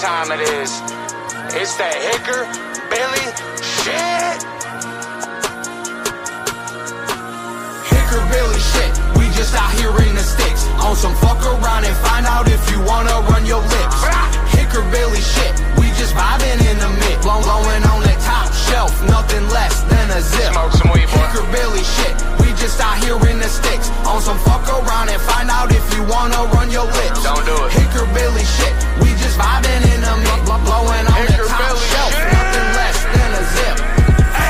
time it is. It's that Hickerbilly shit. Hickerbilly shit. We just out here in the sticks. On some fuck around and find out if you wanna run your lips. Hickerbilly shit. We just vibing in the mix. Blowing on that top shelf. Nothing less than a zip. Smoke some weed, boy. Hickerbilly shit. We just out here in the sticks. On some fuck around and find out if you wanna run your lips. Don't do it. Hickerbilly shit. We just vibing in the mix. Blowing on that top shelf. Nothing less than a zip.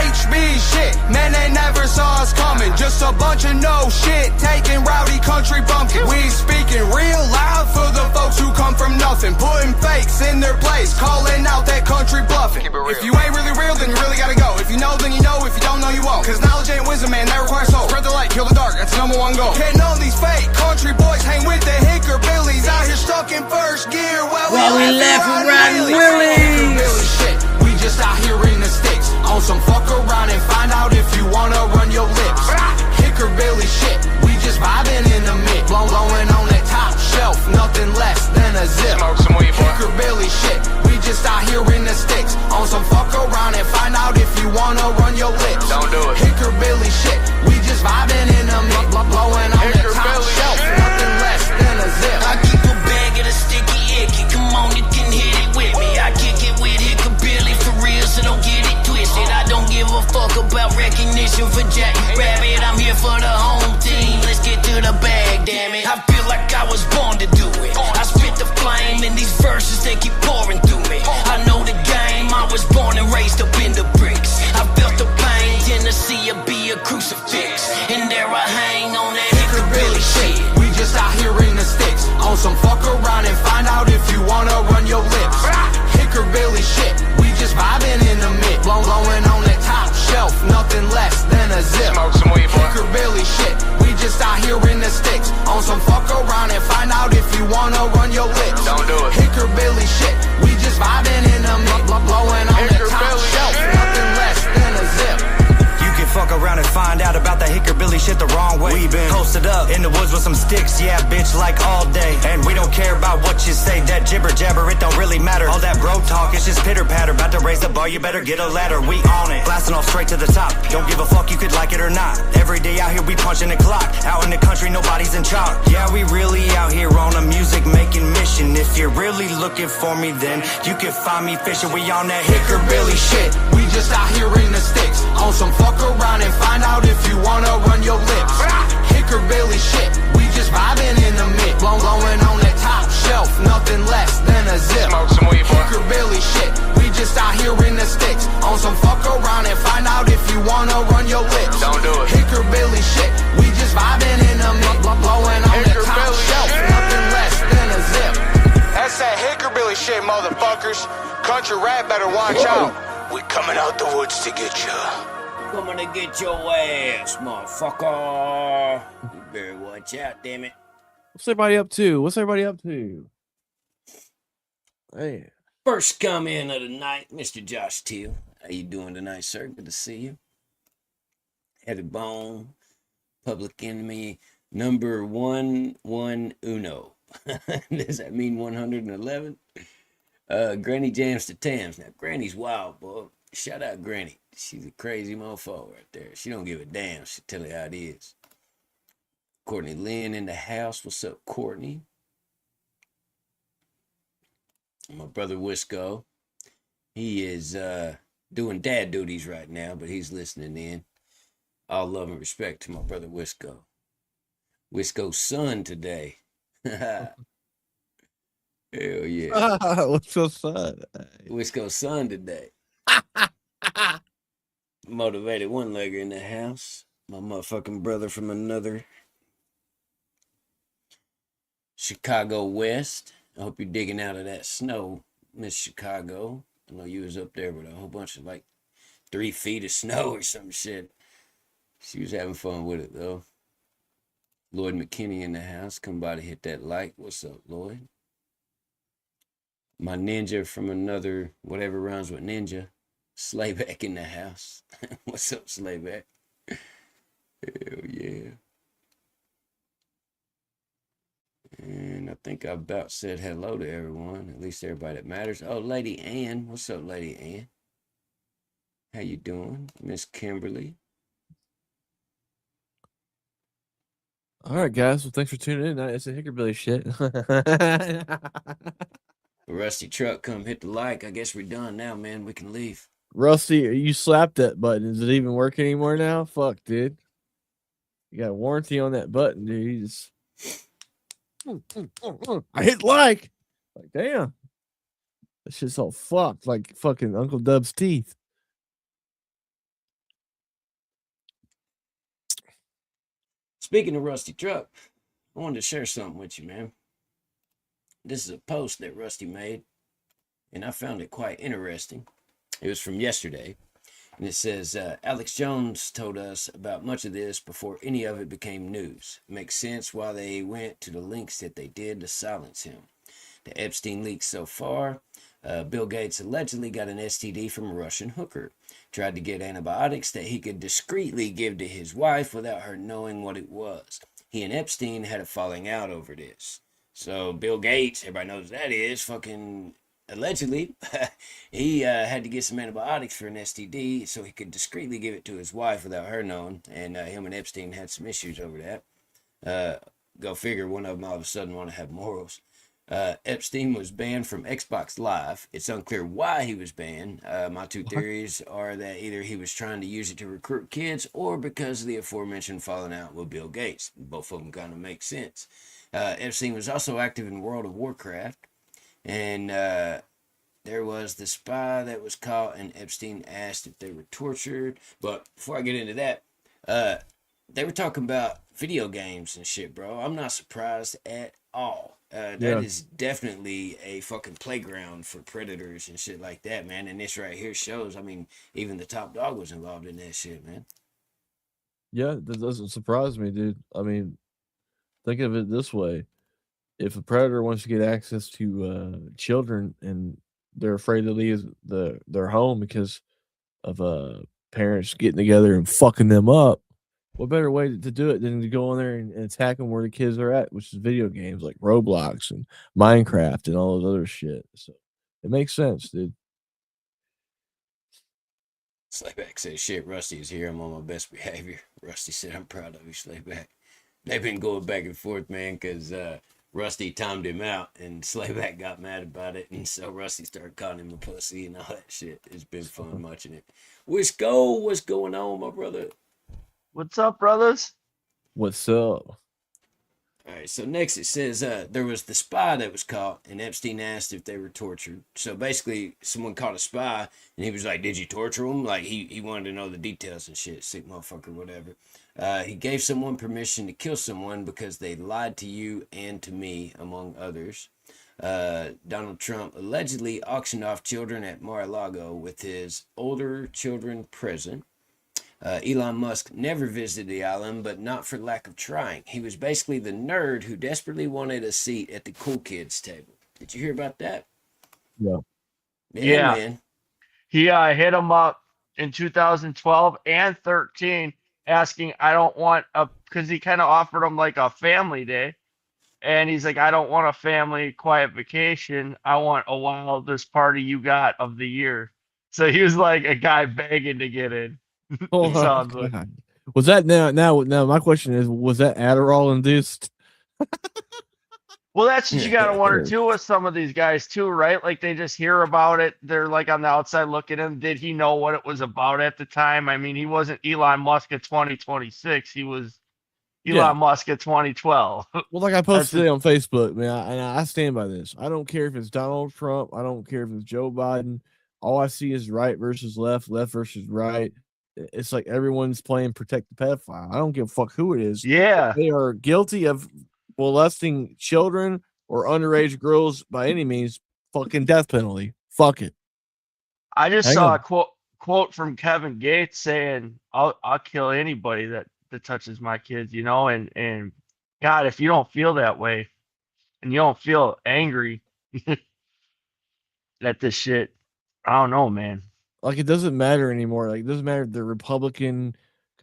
HB shit. Man, they never saw us coming. Just a bunch of no shit. Taking rowdy country bumpkins. We speaking real loud for the folks who come from nothing. Putting fakes in their place. Calling out that country bluffing. If you ain't really real, then you really gotta go. If you know, then you know. If you don't know, you won't. Cause knowledge ain't wisdom, man. That requires soul. Spread the light, kill the dark. That's the #1 goal. Can't know these fake country boys hang with the Hickerbillies. Out here stuck in first gear. Well, we laughing riding Willies. Shit. We just out here in the sticks. On some fuck around and find out if you wanna run your lips. Hickerbilly shit. We just vibing in the mix. Blowing on that top shelf. Nothing less than a zip. Smoke some weed, boy. Hickerbilly shit. We just out here in the sticks. On some fuck around and find out if you wanna run your lips. Don't do it. Hickerbilly shit. We just vibing in the mix. Blowing on that top shelf. Nothing less than a zip. I keep a bag of the sticky icky. Come on, you can hit it with me. I kick it with Hickerbilly for real, so don't get it twisted. I don't give a fuck about recognition for Jack Rabbit. I'm here for the home team. Let's get to the bag, damn it. I feel like I was born to do it. I spit the flame in these verses, they keep pouring through me. I know the game, I was born and raised up in the bricks. I felt the pain, Tennessee will be a crucifix. And there I hang on that Hickerbilly shit. We just out here in the sticks. On some fuck around and find out if you wanna run your lips. Hickerbilly shit. We just vibing in the mix. Blowing on that top shelf. Nothing less than a zip. Smoke some weed, boy. Hickerbilly shit. We just out here in the sticks. On some fuck around and find out if you wanna run your lips. Don't do it. Hickerbilly shit. We just vibing in the mix. Blowing on that top Hickerbilly shelf. shit. Nothing less than a zip. You can fuck around and find out about the Hickerbilly shit the wrong way. We been posted up in the woods with some sticks, yeah, bitch, like all day. And we don't care about what you say, that jibber jabber, it don't really matter. All that bro talk, it's just pitter patter. About to raise the bar, you better get a ladder. We on it, blasting off straight to the top. Don't give a fuck, you could like it or not. Every day out here, we punching the clock. Out in the country, nobody's in charge. Yeah, we really out here on a music making mission. If you're really looking for me, then you can find me fishing. We on that Hickerbilly shit. We just out here in the sticks. On some fuck around and find out if you wanna run your lips. Hickerbilly shit. We just vibing in the mix. Blowing on that top shelf. Nothing less than a zip. Smoke some weed, boy. Hickerbilly shit. We just out here in the sticks. On some fuck around and find out if you wanna run your lips. Don't do it. Hickerbilly shit. We just vibing in the mix. Blowing on that top Hickerbilly shelf. shit. Nothing less than a zip. That's that Hickerbilly shit, motherfuckers. Country rap better watch out. We coming out the woods to get you. Coming to get your ass, motherfucker. You better watch out, damn it. What's everybody up to? What's everybody up to? Hey, First comment of the night, Mr. Josh Teal. How you doing tonight, sir? Good to see you. Heavy Bone, Public Enemy, number 111. Does that mean 111? Granny Jams to Tams. Now, Granny's wild, boy. Shout out Granny. She's a crazy motherfucker right there. She don't give a damn. She'll tell you how it is. Courtney Lynn in the house. What's up, Courtney? My brother Wisco. He is doing dad duties right now, but he's listening in. All love and respect to my brother Wisco. Wisco's son today. Hell yeah. what's your son? Wisco's son today. Motivated one-legger in the house. My motherfucking brother from another. Chicago West. I hope you're digging out of that snow, Miss Chicago. I know you was up there with a whole bunch of like 3 feet of snow or some shit. She was having fun with it though. Lloyd McKinney in the house. Come by to hit that like. What's up, Lloyd? My ninja from another, whatever rhymes with ninja. Slayback in the house. What's up, Slayback? Hell yeah. And I think I about said hello to everyone, at least everybody that matters. Oh, Lady Ann. What's up, Lady Ann? How you doing? Miss Kimberly. All right, guys. Well, thanks for tuning in. It's a Hickerbilly shit. Rusty Truck, come hit the like. I guess we're done now, man. We can leave. Rusty, you slapped that button. Does it even work anymore now? Fuck, dude. You got a warranty on that button, dude. You just... I hit like. Like, damn. That shit's all fucked like fucking Uncle Dub's teeth. Speaking of Rusty Truck, I wanted to share something with you, man. This is a post that Rusty made, and I found it quite interesting. It was from yesterday, and it says, Alex Jones told us about much of this before any of it became news. It makes sense why they went to the lengths that they did to silence him. The Epstein leaks so far. Bill Gates allegedly got an STD from a Russian hooker. Tried to get antibiotics that he could discreetly give to his wife without her knowing what it was. He and Epstein had a falling out over this. So Bill Gates, everybody knows who that is, fucking allegedly, he had to get some antibiotics for an STD so he could discreetly give it to his wife without her knowing. And him and Epstein had some issues over that. Go figure, one of them all of a sudden want to have morals. Epstein was banned from Xbox Live. It's unclear why he was banned. My two theories are that either he was trying to use it to recruit kids or because of the aforementioned falling out with Bill Gates. Both of them kind of make sense. Epstein was also active in World of Warcraft, and there was the spy that was caught, and Epstein asked if they were tortured. But before I get into that, they were talking about video games and shit, bro. I'm not surprised at all. That is definitely a fucking playground for predators and shit like that, man. And this right here shows, I mean, even the top dog was involved in that shit, man. Yeah, that doesn't surprise me, dude. I mean, think of it this way. If a predator wants to get access to children and they're afraid to leave their home because of parents getting together and fucking them up, what better way to do it than to go in there and attack them where the kids are at, which is video games like Roblox and Minecraft and all those other shit. So it makes sense, dude. Slayback says, shit, Rusty is here. I'm on my best behavior. Rusty said, I'm proud of you, Slayback. They've been going back and forth, man, because Rusty timed him out and Slayback got mad about it. And so Rusty started calling him a pussy and all that shit. It's been fun watching it. Wisco, what's going on, my brother? What's up, brothers? What's up? All right, so next it says there was the spy that was caught, and Epstein asked if they were tortured. So basically, someone caught a spy, and he was like, "Did you torture him?" Like he wanted to know the details and shit. Sick motherfucker, whatever. He gave someone permission to kill someone because they lied to you and to me, among others. Donald Trump allegedly auctioned off children at Mar-a-Lago with his older children present. Elon Musk never visited the island, but not for lack of trying. He was basically the nerd who desperately wanted a seat at the cool kids table. Did you hear about that? Yeah. Yeah. Man. He hit him up in 2012 and 13 asking, I don't want because he kind of offered him like a family day. And he's like, I don't want a family quiet vacation. I want a wildest party you got of the year. So he was like a guy begging to get in. Oh, Sounds like. God. Was that now? My question is, was that Adderall induced? Well, that's what you got to wonder too with some of these guys too, right? Like they just hear about it. They're like on the outside looking in. Did he know what it was about at the time? I mean, he wasn't Elon Musk at 2026. He was Elon Musk at 2012. Well, like I posted today on Facebook, man, and I stand by this. I don't care if it's Donald Trump. I don't care if it's Joe Biden. All I see is right versus left, left versus right. It's like everyone's playing protect the pedophile. I don't give a fuck who it is. Yeah. If they are guilty of molesting children or underage girls by any means, fucking death penalty. Fuck it. I just saw a quote from Kevin Gates saying, I'll kill anybody that touches my kids, you know, and God, if you don't feel that way and you don't feel angry at this shit, I don't know, man. Like it doesn't matter anymore. Like it doesn't matter if they're Republican,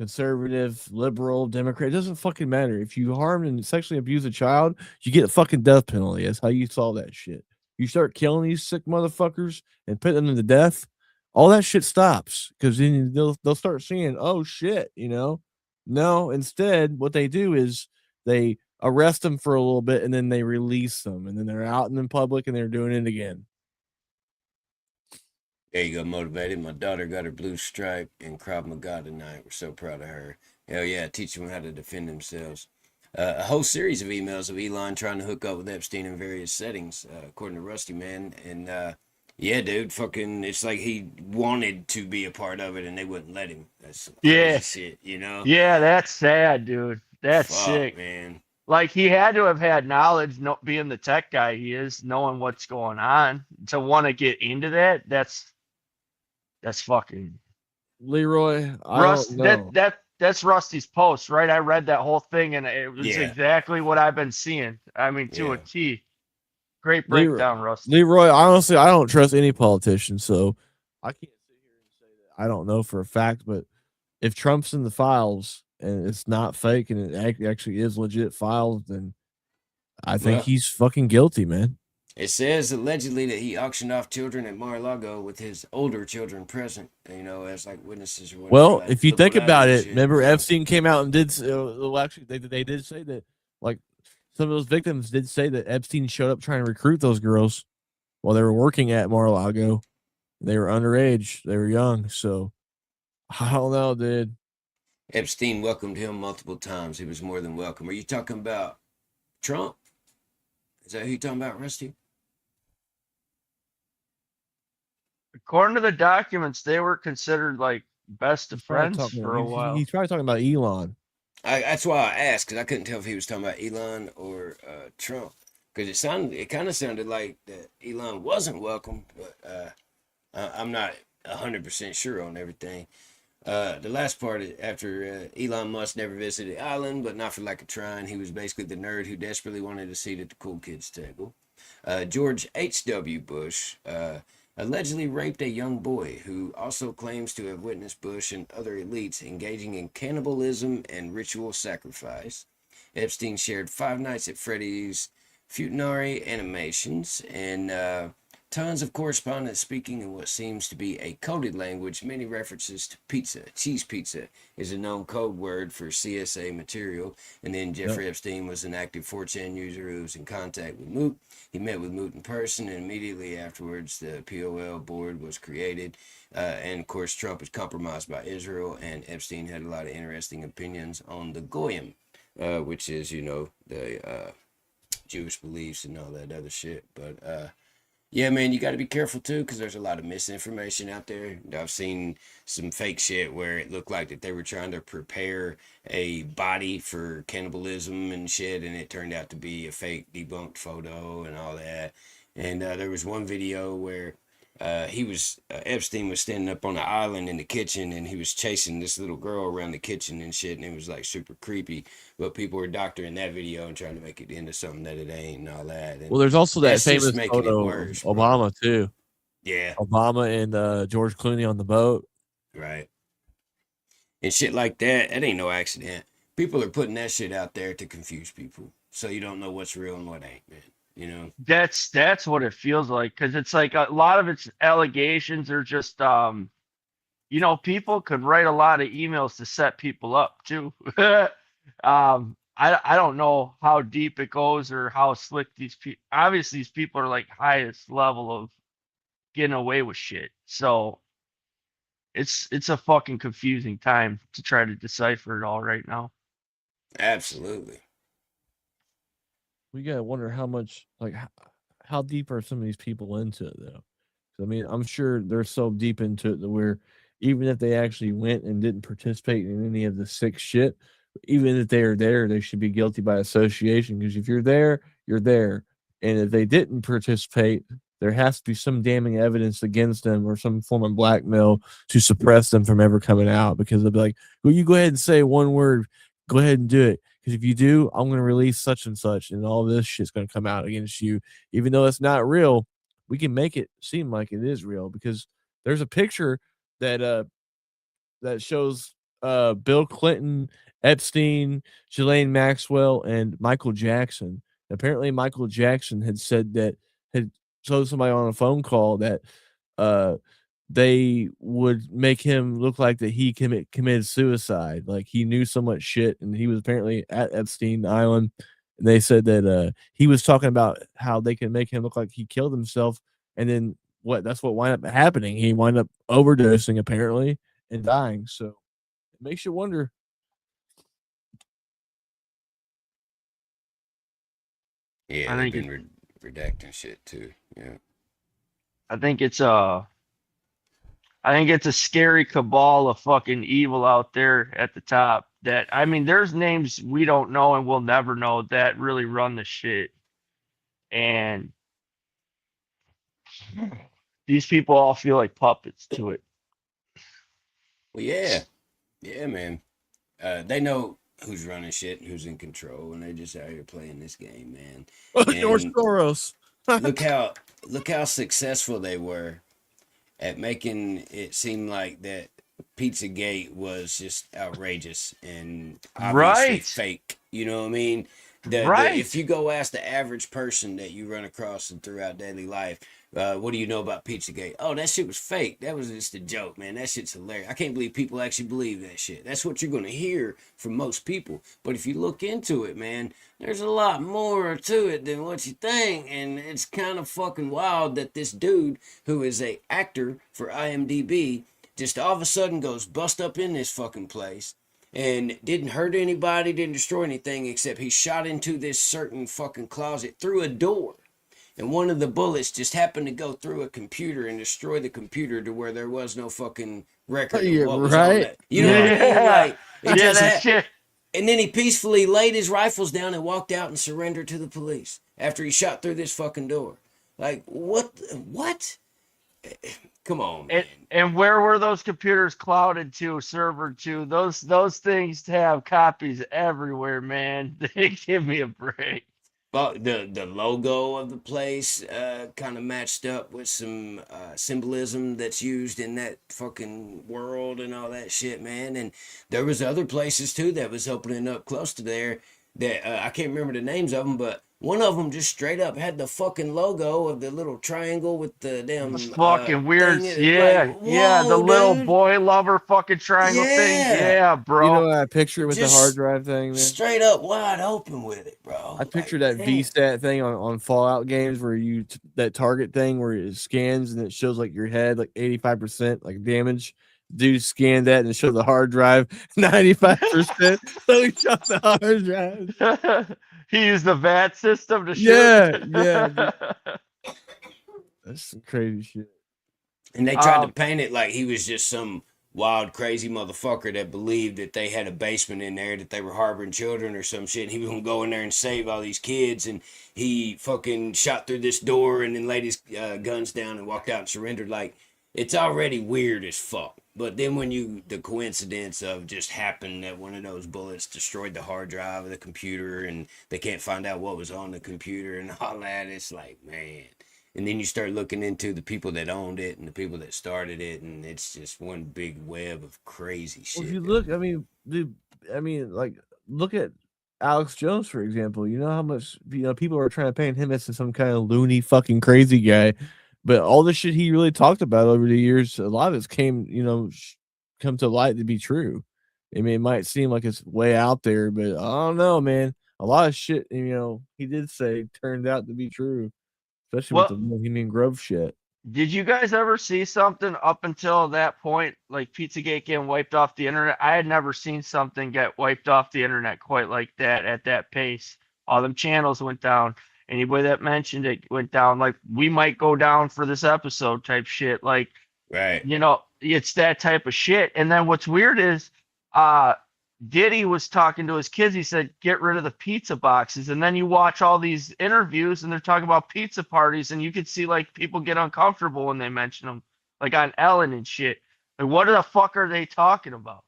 conservative, liberal, Democrat. It doesn't fucking matter. If you harm and sexually abuse a child, you get a fucking death penalty. That's how you solve that shit. You start killing these sick motherfuckers and putting them to death, all that shit stops because then they'll start seeing, oh shit, you know. No, instead, what they do is they arrest them for a little bit and then they release them, and then they're out in the public and they're doing it again. There you go, motivated. My daughter got her blue stripe in Krav Maga tonight. We're so proud of her. Hell yeah, teach them how to defend themselves. A whole series of emails of Elon trying to hook up with Epstein in various settings, according to Rusty, man. And yeah, dude, fucking, it's like he wanted to be a part of it and they wouldn't let him. That's crazy shit, you know? Yeah, that's sad, dude. That's Fuck, sick, man. Like he had to have had knowledge, being the tech guy he is, knowing what's going on to want to get into that. That's fucking Leroy. Rust. don't know. That's Rusty's post, right? I read that whole thing and it was Yeah. exactly what I've been seeing. I mean, to a T. Great breakdown, Rusty. Leroy, honestly, I don't trust any politician, so I can't sit here and say that I don't know for a fact. But if Trump's in the files and it's not fake and it actually is legit files, then I think he's fucking guilty, man. It says allegedly that he auctioned off children at Mar-a-Lago with his older children present, you know, as like witnesses or whatever. Well, like, if you think about it, shit. remember Epstein came out and did actually they did say that, like, some of those victims did say that Epstein showed up trying to recruit those girls while they were working at Mar-a-Lago. They were underage, they were young, so I don't know, dude. Epstein welcomed him multiple times. He was more than welcome. Are you talking about Trump? Is that who you're talking about, Rusty? According to the documents, they were considered like best of friends for a while. He's probably talking about Elon. That's why I asked, because I couldn't tell if he was talking about Elon or Trump, because it kind of sounded like that Elon wasn't welcome, but I'm not 100% sure on everything. The last part, after Elon Musk never visited the island, but not for lack of trying, he was basically the nerd who desperately wanted a seat at the cool kids table. George H.W. Bush allegedly raped a young boy who also claims to have witnessed Bush and other elites engaging in cannibalism and ritual sacrifice. Epstein shared 5 nights at Freddy's Futanari Animations and tons of correspondence speaking in what seems to be a coded language. Many references to pizza. Cheese pizza is a known code word for CSA material. And then Jeffrey Epstein was an active 4chan user who was in contact with Moot. He met with Moot in person, and immediately afterwards, the POL board was created. And of course, Trump is compromised by Israel, and Epstein had a lot of interesting opinions on the Goyim, which is, you know, the Jewish beliefs and all that other shit. But yeah, man, you got to be careful too, because there's a lot of misinformation out there. I've seen some fake shit where it looked like that they were trying to prepare a body for cannibalism and shit, and it turned out to be a fake debunked photo and all that. And there was one video where Epstein was standing up on an island in the kitchen, and he was chasing this little girl around the kitchen and shit, and it was like super creepy. But people were doctoring that video and trying to make it into something that it ain't and all that. And well, there's also that famous photo worse, of Obama too. Yeah, Obama and George Clooney on the boat. Right. And shit like that, that ain't no accident. People are putting that shit out there to confuse people, so you don't know what's real and what ain't, man. You know, that's what it feels like, because it's like a lot of its allegations are just you know, people could write a lot of emails to set people up too. I don't know how deep it goes or how slick these people, obviously these people are like highest level of getting away with shit, so it's a fucking confusing time to try to decipher it all right now. absolutely. We gotta wonder how much, like, how deep are some of these people into it though? I mean, I'm sure they're so deep into it that where even if they actually went and didn't participate in any of the sick shit, even if they are there, they should be guilty by association. Because if you're there, you're there, and if they didn't participate, there has to be some damning evidence against them or some form of blackmail to suppress them from ever coming out. Because they'll be like, "Well, you go ahead and say one word, go ahead and do it. Because if you do, I'm going to release such and such, and all this shit's going to come out against you." Even though it's not real, we can make it seem like it is real, because there's a picture that that shows Bill Clinton, Epstein, Ghislaine Maxwell, and Michael Jackson. Apparently, Michael Jackson had told somebody on a phone call that uh, they would make him look like that he committed suicide. Like he knew so much shit, and he was apparently at Epstein Island. And they said that he was talking about how they can make him look like he killed himself, and then that's what wound up happening. He wound up overdosing apparently and dying. So it makes you wonder. Yeah, I they've think been redacting shit too. Yeah. I think it's a scary cabal of fucking evil out there at the top. That I mean, there's names we don't know and we'll never know that really run the shit. And these people all feel like puppets to it. Well, yeah, yeah, man. They know who's running shit and who's in control, and they're just out here playing this game, man. George And Soros. look how successful they were at making it seem like that Pizzagate was just outrageous and obviously Right. fake. You know what I mean? Right. If you go ask the average person that you run across throughout daily life, what do you know about Pizzagate? Oh, that shit was fake. That was just a joke, man. That shit's hilarious. I can't believe people actually believe that shit. That's what you're going to hear from most people. But if you look into it, man, there's a lot more to it than what you think. And it's kind of fucking wild that this dude, who is a actor for IMDb, just all of a sudden goes bust up in this fucking place and didn't hurt anybody, didn't destroy anything, except he shot into this certain fucking closet through a door. And one of the bullets just happened to go through a computer and destroy the computer to where there was no fucking record Yeah, of what was on right. it. You know what I mean? Like, it Yeah, just that shit. and then he peacefully laid his rifles down and walked out and surrendered to the police after he shot through this fucking door. Like, what? What? Come on, man. And where were those computers clouded to, server to? Those things have copies everywhere, man. They give me a break. Well, the logo of the place kind of matched up with some symbolism that's used in that fucking world and all that shit, man. And there was other places too that was opening up close to there that I can't remember the names of them, but one of them just straight up had the fucking logo of the little triangle with the damn Those fucking weird. thing. Yeah, Like, yeah, the whoa, little dude. boy lover fucking triangle thing. Yeah. Yeah, bro. You know what I picture with the hard Just drive thing, man? straight up wide open with it, bro. I picture Like, that damn. VStat thing on Fallout games where that target thing where it scans and it shows like your head like 85% like damage. Dude scanned that and it showed the hard drive 95%. So he shot the hard drive. He used the VAT system to shoot. Yeah, dude. That's some crazy shit. And they tried to paint it like he was just some wild, crazy motherfucker that believed that they had a basement in there, that they were harboring children or some shit. And he was gonna go in there and save all these kids. And he fucking shot through this door and then laid his guns down and walked out and surrendered. Like, it's already weird as fuck. But then when the coincidence of just happened that one of those bullets destroyed the hard drive of the computer and they can't find out what was on the computer and all that, it's like, man. And then you start looking into the people that owned it and the people that started it, and it's just one big web of crazy shit. Well, if you look, I mean, dude, like, look at Alex Jones, for example. You know how much people are trying to paint him as some kind of loony, fucking crazy guy, but all the shit he really talked about over the years, a lot of it's come to light to be true. I mean, it might seem like it's way out there, but I don't know, man. A lot of shit, he did say turned out to be true. Especially with the Bohemian Grove shit. Did you guys ever see something up until that point, like Pizzagate getting wiped off the internet? I had never seen something get wiped off the internet quite like that at that pace. All them channels went down. Anybody that mentioned it went down. Like, we might go down for this episode type shit. Like, right. It's that type of shit. And then what's weird is Diddy was talking to his kids. He said, get rid of the pizza boxes. And then you watch all these interviews and they're talking about pizza parties. And you could see like people get uncomfortable when they mention them, like on Ellen and shit. Like, what the fuck are they talking about?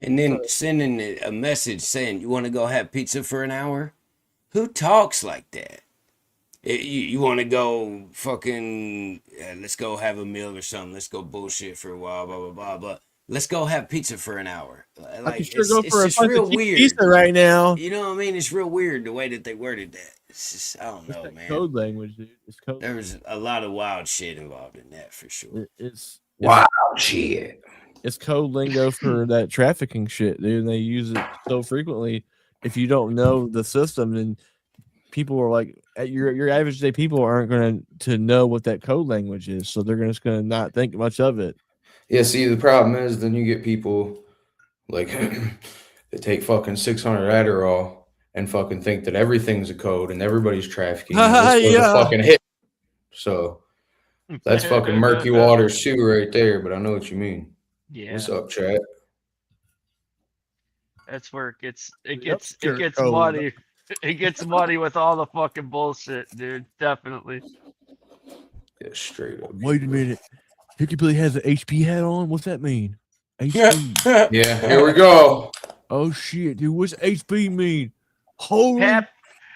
And then sending a message saying, you want to go have pizza for an hour? Who talks like that? You want to go fucking, let's go have a meal or something. Let's go bullshit for a while, blah, blah, blah. But let's go have pizza for an hour. I Like can sure go it's for a just bunch real of weird. pizza right now. You know what I mean? It's real weird the way that they worded that. It's just I don't It's know, that man. code language, dude. It's code. There was a lot of wild shit involved in that for sure. It's Wow, shit. it's code lingo for that trafficking shit, dude. And they use it so frequently. If you don't know the system, then people are like, your average day people aren't going to know what that code language is, so they're just going to not think much of it. Yeah, see, the problem is then you get people like that take fucking 600 Adderall and fucking think that everything's a code and everybody's trafficking. And this was a fucking hit. So that's fucking murky waters too right there, but I know what you mean. Yeah. What's up, chat? That's where it gets code. muddy. It gets muddy with all the fucking bullshit, dude. Definitely. Yeah, straight up. Wait a minute. Hickerbilly has an HP hat on? What's that mean? HP. Yeah, here we go. Oh shit, dude. What's HP mean? Holy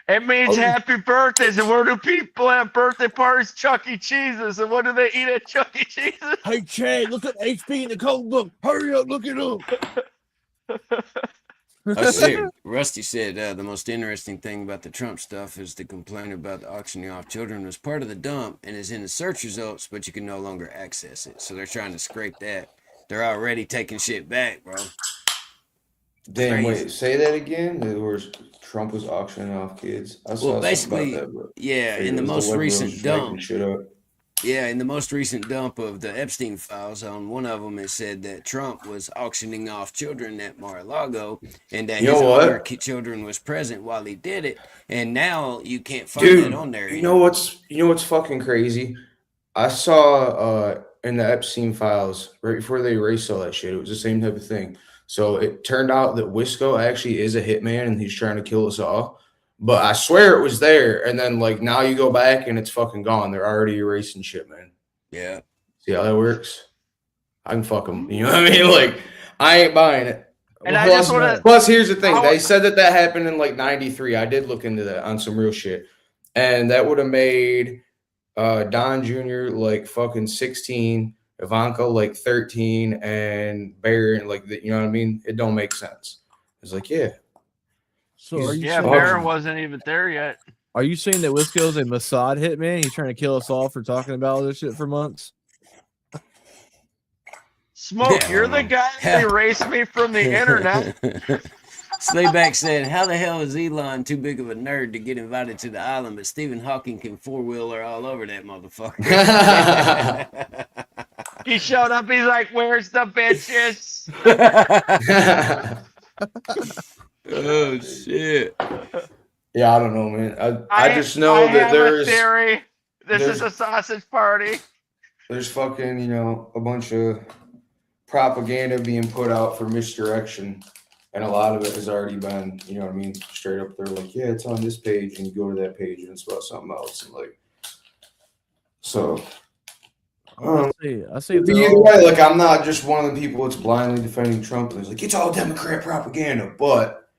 It means happy birthdays, and where do people have birthday parties? Chuck E. Cheese's, and what do they eat at Chuck E. Cheese's? Hey Chad, look at HP in the code book. Hurry up, look it up. Rusty said the most interesting thing about the Trump stuff is the complaint about the auctioning off children was part of the dump and is in the search results, but you can no longer access it. So they're trying to scrape that. They're already taking shit back, bro. Damn, Crazy. wait, say that again. Trump was auctioning off kids. I saw Well, basically, about that, but yeah, it in the was most liberals recent just dump. making shit up. Yeah, in the most recent dump of the Epstein files, on one of them, it said that Trump was auctioning off children at Mar-a-Lago, and that his older children was present while he did it. And now you can't find that on there. You know what's fucking crazy? I saw in the Epstein files right before they erased all that shit. It was the same type of thing. So it turned out that Wisco actually is a hitman, and he's trying to kill us all. But I swear it was there, and then like now you go back and it's fucking gone. They're already erasing shit, man. Yeah. See how that works? I can fuck them. You know what I mean? Like I ain't buying it. And I just wanna- Plus, here's the thing. They said that happened in like '93. I did look into that on some real shit, and that would have made Don Jr. like fucking 16, Ivanka like 13, and Barron like you know what I mean? It don't make sense. It's like yeah. So are you saying, Barron wasn't even there yet. Are you saying that Wisco's a Mossad hitman? He's trying to kill us all for talking about all this shit for months? Smoke, you're the guy that erased me from the internet. Slayback said, how the hell is Elon too big of a nerd to get invited to the island, but Stephen Hawking can four-wheeler all over that motherfucker? He showed up, he's like, where's the bitches? Oh, shit. Yeah, I don't know, man. I just know that there's a theory. This is a sausage party. There's fucking, a bunch of propaganda being put out for misdirection. And a lot of it has already been, you know what I mean, straight up. They're like, yeah, it's on this page, and you go to that page, and it's about something else. And like, so. I see. Either way, like, I'm not just one of the people that's blindly defending Trump. And it's like, it's all Democrat propaganda. But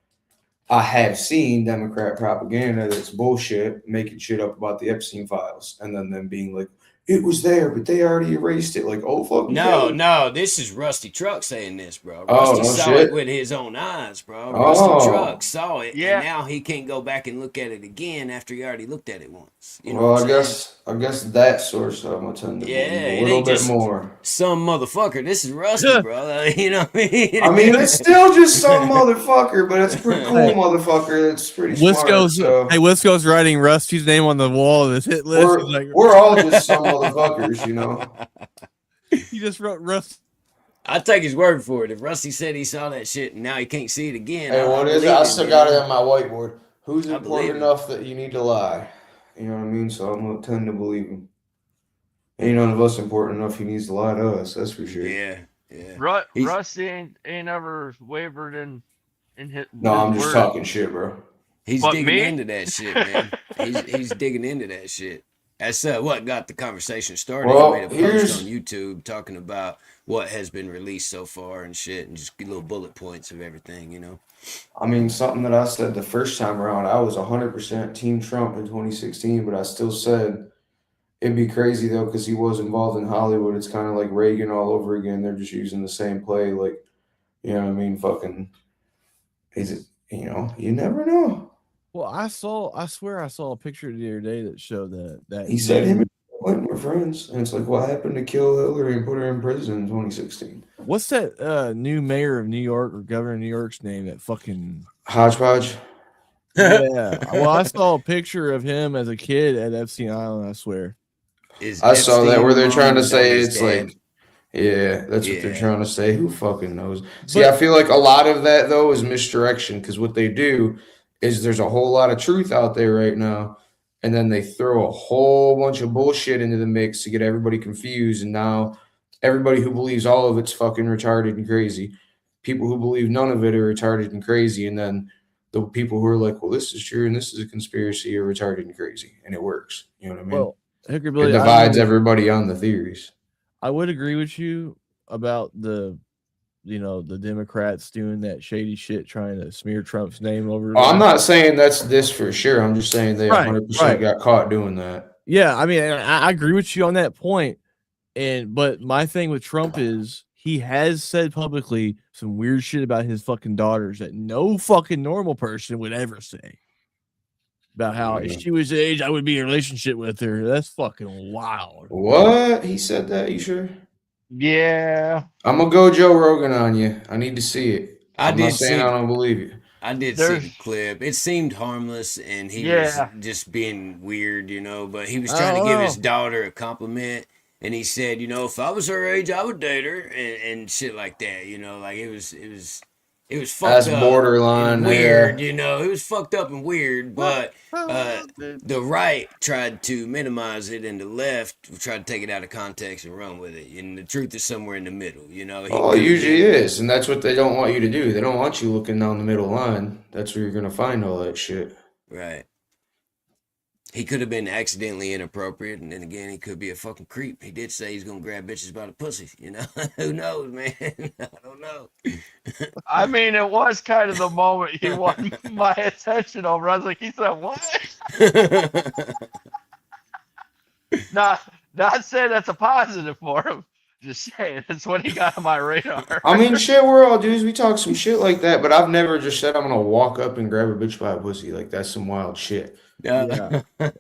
I have seen Democrat propaganda that's bullshit, making shit up about the Epstein files. And then them being like, it was there, but they already erased it. Like, oh, fuck. No, this is Rusty Truck saying this, bro. Rusty saw it with his own eyes, bro. Rusty Truck saw it, and now he can't go back and look at it again after he already looked at it once. You know I guess that source of my tend to believe a little bit more. Some motherfucker. This is Rusty, bro. You know what I mean? I mean, it's still just some motherfucker, but it's a pretty cool motherfucker. That's pretty smart. Hey, Wisco's writing Rusty's name on the wall of his hit list. We're all just some motherfuckers, you know. He just wrote Rusty. I take his word for it. If Rusty said he saw that shit and now he can't see it again. Hey, what is it? I still got it on my whiteboard. Who's important enough that you need to lie? You know what I mean? So I'm gonna tend to believe him. Ain't none of us important enough he needs to lie to us. That's for sure. Yeah. Rusty ain't ever wavered in hit. No, I'm just talking shit, bro. He's digging into that shit, man. He's digging into that shit. That's what got the conversation started. Well, he made a post on YouTube talking about what has been released so far and shit, and just little bullet points of everything, you know. I mean, something that I said the first time around, I was 100% Team Trump in 2016, but I still said It'd be crazy though, because he was involved in Hollywood. It's kind of like Reagan all over again. They're just using the same play. Like, you know what I mean? Fucking, is it? You know, you never know. Well, I swear I saw a picture the other day that showed that He said him and Clinton were friends, and it's like, what happened to kill Hillary and put her in prison in 2016? What's that new mayor of New York or governor of New York's name? That fucking Hodgepodge. yeah. Well, I saw a picture of him as a kid at Epstein Island. I swear. I saw that where they're trying to moaned say on his it's dad. like, yeah, that's what they're Yeah. trying to say. Who fucking knows? See, I feel like a lot of that though is misdirection, because what they do is there's a whole lot of truth out there right now, and then they throw a whole bunch of bullshit into the mix to get everybody confused, and now everybody who believes all of it's fucking retarded and crazy. People who believe none of it are retarded and crazy, and then the people who are like, well, this is true and this is a conspiracy are retarded and crazy, and it works. You know what I mean? Well, It Hickerbilly, divides everybody on the theories. I would agree with you about the Democrats doing that shady shit, trying to smear Trump's name over. Oh, I'm not saying that's this for sure. I'm just saying they Right, 100% got caught doing that. Yeah, I mean, I agree with you on that point. But my thing with Trump is he has said publicly some weird shit about his fucking daughters that no fucking normal person would ever say. About how if she was the age, I would be in a relationship with her. That's fucking wild. What? He said that? You sure? Yeah. I'm gonna go Joe Rogan on you. I need to see it. I'm did not saying see I don't believe you. I did see the clip. It seemed harmless, and he was just being weird, you know. But he was trying to give his daughter a compliment, and he said, you know, if I was her age, I would date her, and shit like that, you know. Like it was fucked That's up, borderline, and weird, yeah. you know. It was fucked up and weird, but the right tried to minimize it, and the left tried to take it out of context and run with it. And the truth is somewhere in the middle, you know. Oh, it usually is, and that's what they don't want you to do. They don't want you looking down the middle line. That's where you're gonna find all that shit. Right. He could have been accidentally inappropriate, and then again, he could be a fucking creep. He did say he's gonna grab bitches by the pussy, you know. Who knows, man? I don't know. I mean, it was kind of the moment he won my attention over. I was like, he said, what? Not saying that's a positive for him. Just saying, that's when he got on my radar. I mean, shit, we're all dudes. We talk some shit like that, but I've never just said I'm gonna walk up and grab a bitch by a pussy. Like that's some wild shit.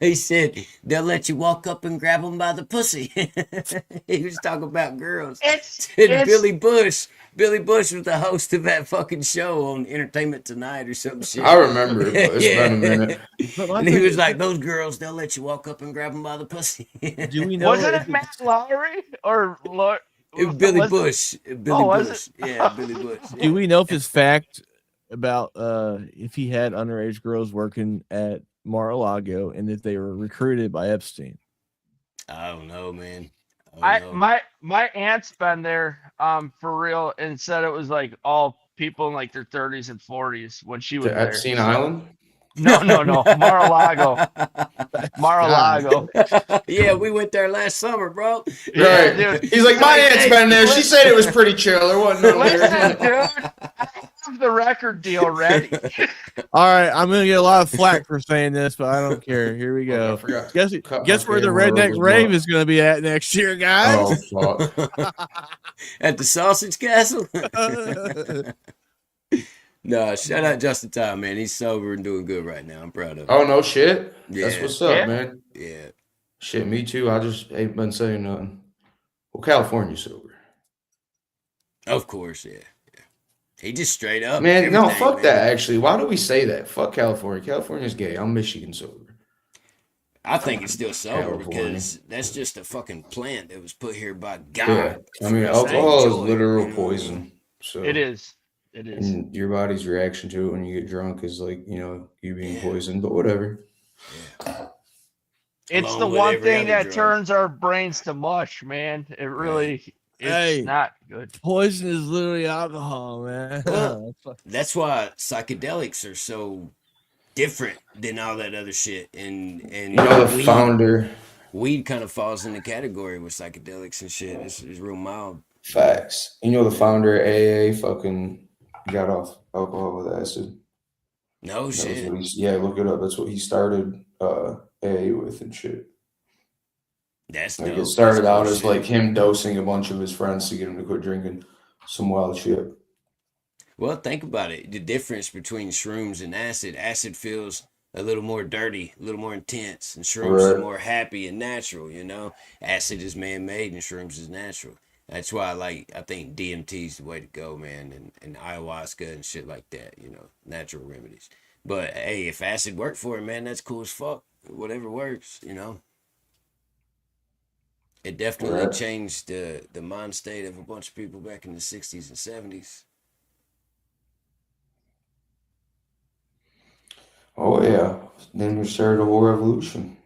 He said they'll let you walk up and grab them by the pussy. He was talking about girls. It's Billy Bush. Billy Bush was the host of that fucking show on Entertainment Tonight or some shit. I remember it, but it's been a minute. And he was like, those girls, they'll let you walk up and grab them by the pussy. Do we know? Wasn't it Matt Lowry or Billy Bush? Billy was Bush. it? Yeah, Billy Bush. Yeah. Do we know if it's fact about if he had underage girls working at Mar-a-Lago and if they were recruited by Epstein? I don't know, man. My aunt's been there for real and said it was like all people in like their 30s and 40s when she was To there. Epstein Island? No, Mar-a-Lago. Mar-a-Lago. Yeah, we went there last summer, bro. Yeah, Right. dude. He's like, my aunt's been there. She said it was pretty chill. There wasn't no Listen, there. dude, I have the record deal ready. All right, I'm gonna get a lot of flack for saying this, but I don't care. Here we go. I forgot to Guess cut guess my where the camera redneck over rave my- is gonna be at next year, guys. Oh, fuck. At the Sausage Castle? No, shout out Justin Time, man. He's sober and doing good right now. I'm proud of him. Oh, no shit? That's Yeah. what's up, Yeah. man. Yeah. Shit, me too. I just ain't been saying nothing. Well, California's sober. Of course, yeah. He just straight up. Man, no, everything, fuck man. that, actually. Why do we say that? Fuck California. California's gay. I'm Michigan sober. I think it's still sober California. because that's just a fucking plant that was put here by God. Yeah. I for mean, us to alcohol is enjoy, literal you know what I mean? poison. So It is. It is. And your body's reaction to it when you get drunk is like, you know, you being Yeah. poisoned, but whatever. It's Along the with one every thing other that drug. turns our brains to mush, man. It really, it's Hey. not good. Poison is literally alcohol, man. Well, That's why psychedelics are so different than all that other shit. And You know, the founder, weed kind of falls in the category with psychedelics and shit. It's real mild. facts. You know, the founder of AA fucking got off alcohol with acid. No That was shit. what yeah, look it up. That's what he started AA with and shit. That's Like it dope. started That's cool out as shit. like him dosing a bunch of his friends to get him to quit drinking. Some wild shit. Well, think about it. The difference between shrooms and acid. Acid feels a little more dirty, a little more intense, and shrooms is Right. more happy and natural. You know, acid is man-made and shrooms is natural. That's why, I think DMT is the way to go, man, and ayahuasca and shit like that. You know, natural remedies. But hey, if acid worked for it, man, that's cool as fuck. Whatever works, you know. It definitely Right. changed the mind state of a bunch of people back in the 60s and 70s. Oh yeah. Then we started a whole revolution.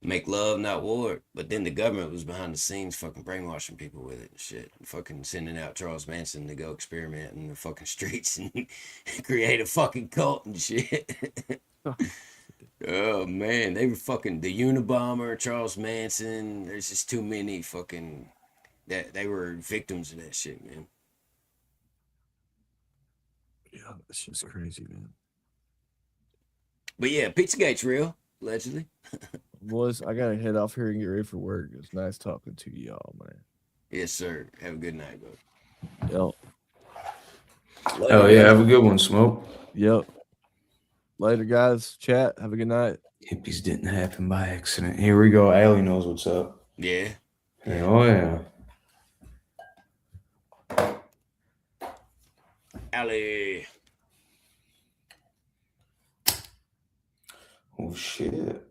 Make love, not war. But then the government was behind the scenes fucking brainwashing people with it and shit. Fucking sending out Charles Manson to go experiment in the fucking streets and create a fucking cult and shit. Oh man, they were fucking the Unabomber, Charles Manson. There's just too many fucking that they were victims of that shit, man. Yeah, it's just crazy, man. But yeah, Pizzagate's real, allegedly. Boys, I gotta head off here and get ready for work. It's nice talking to y'all, man. Yes, sir. Have a good night, bro. Yep. Oh yeah, have a good one, Smoke. Yep. Later, guys. Chat. Have a good night. Hippies didn't happen by accident. Here we go. Allie knows what's up. Yeah. Oh yeah. Allie. Oh shit.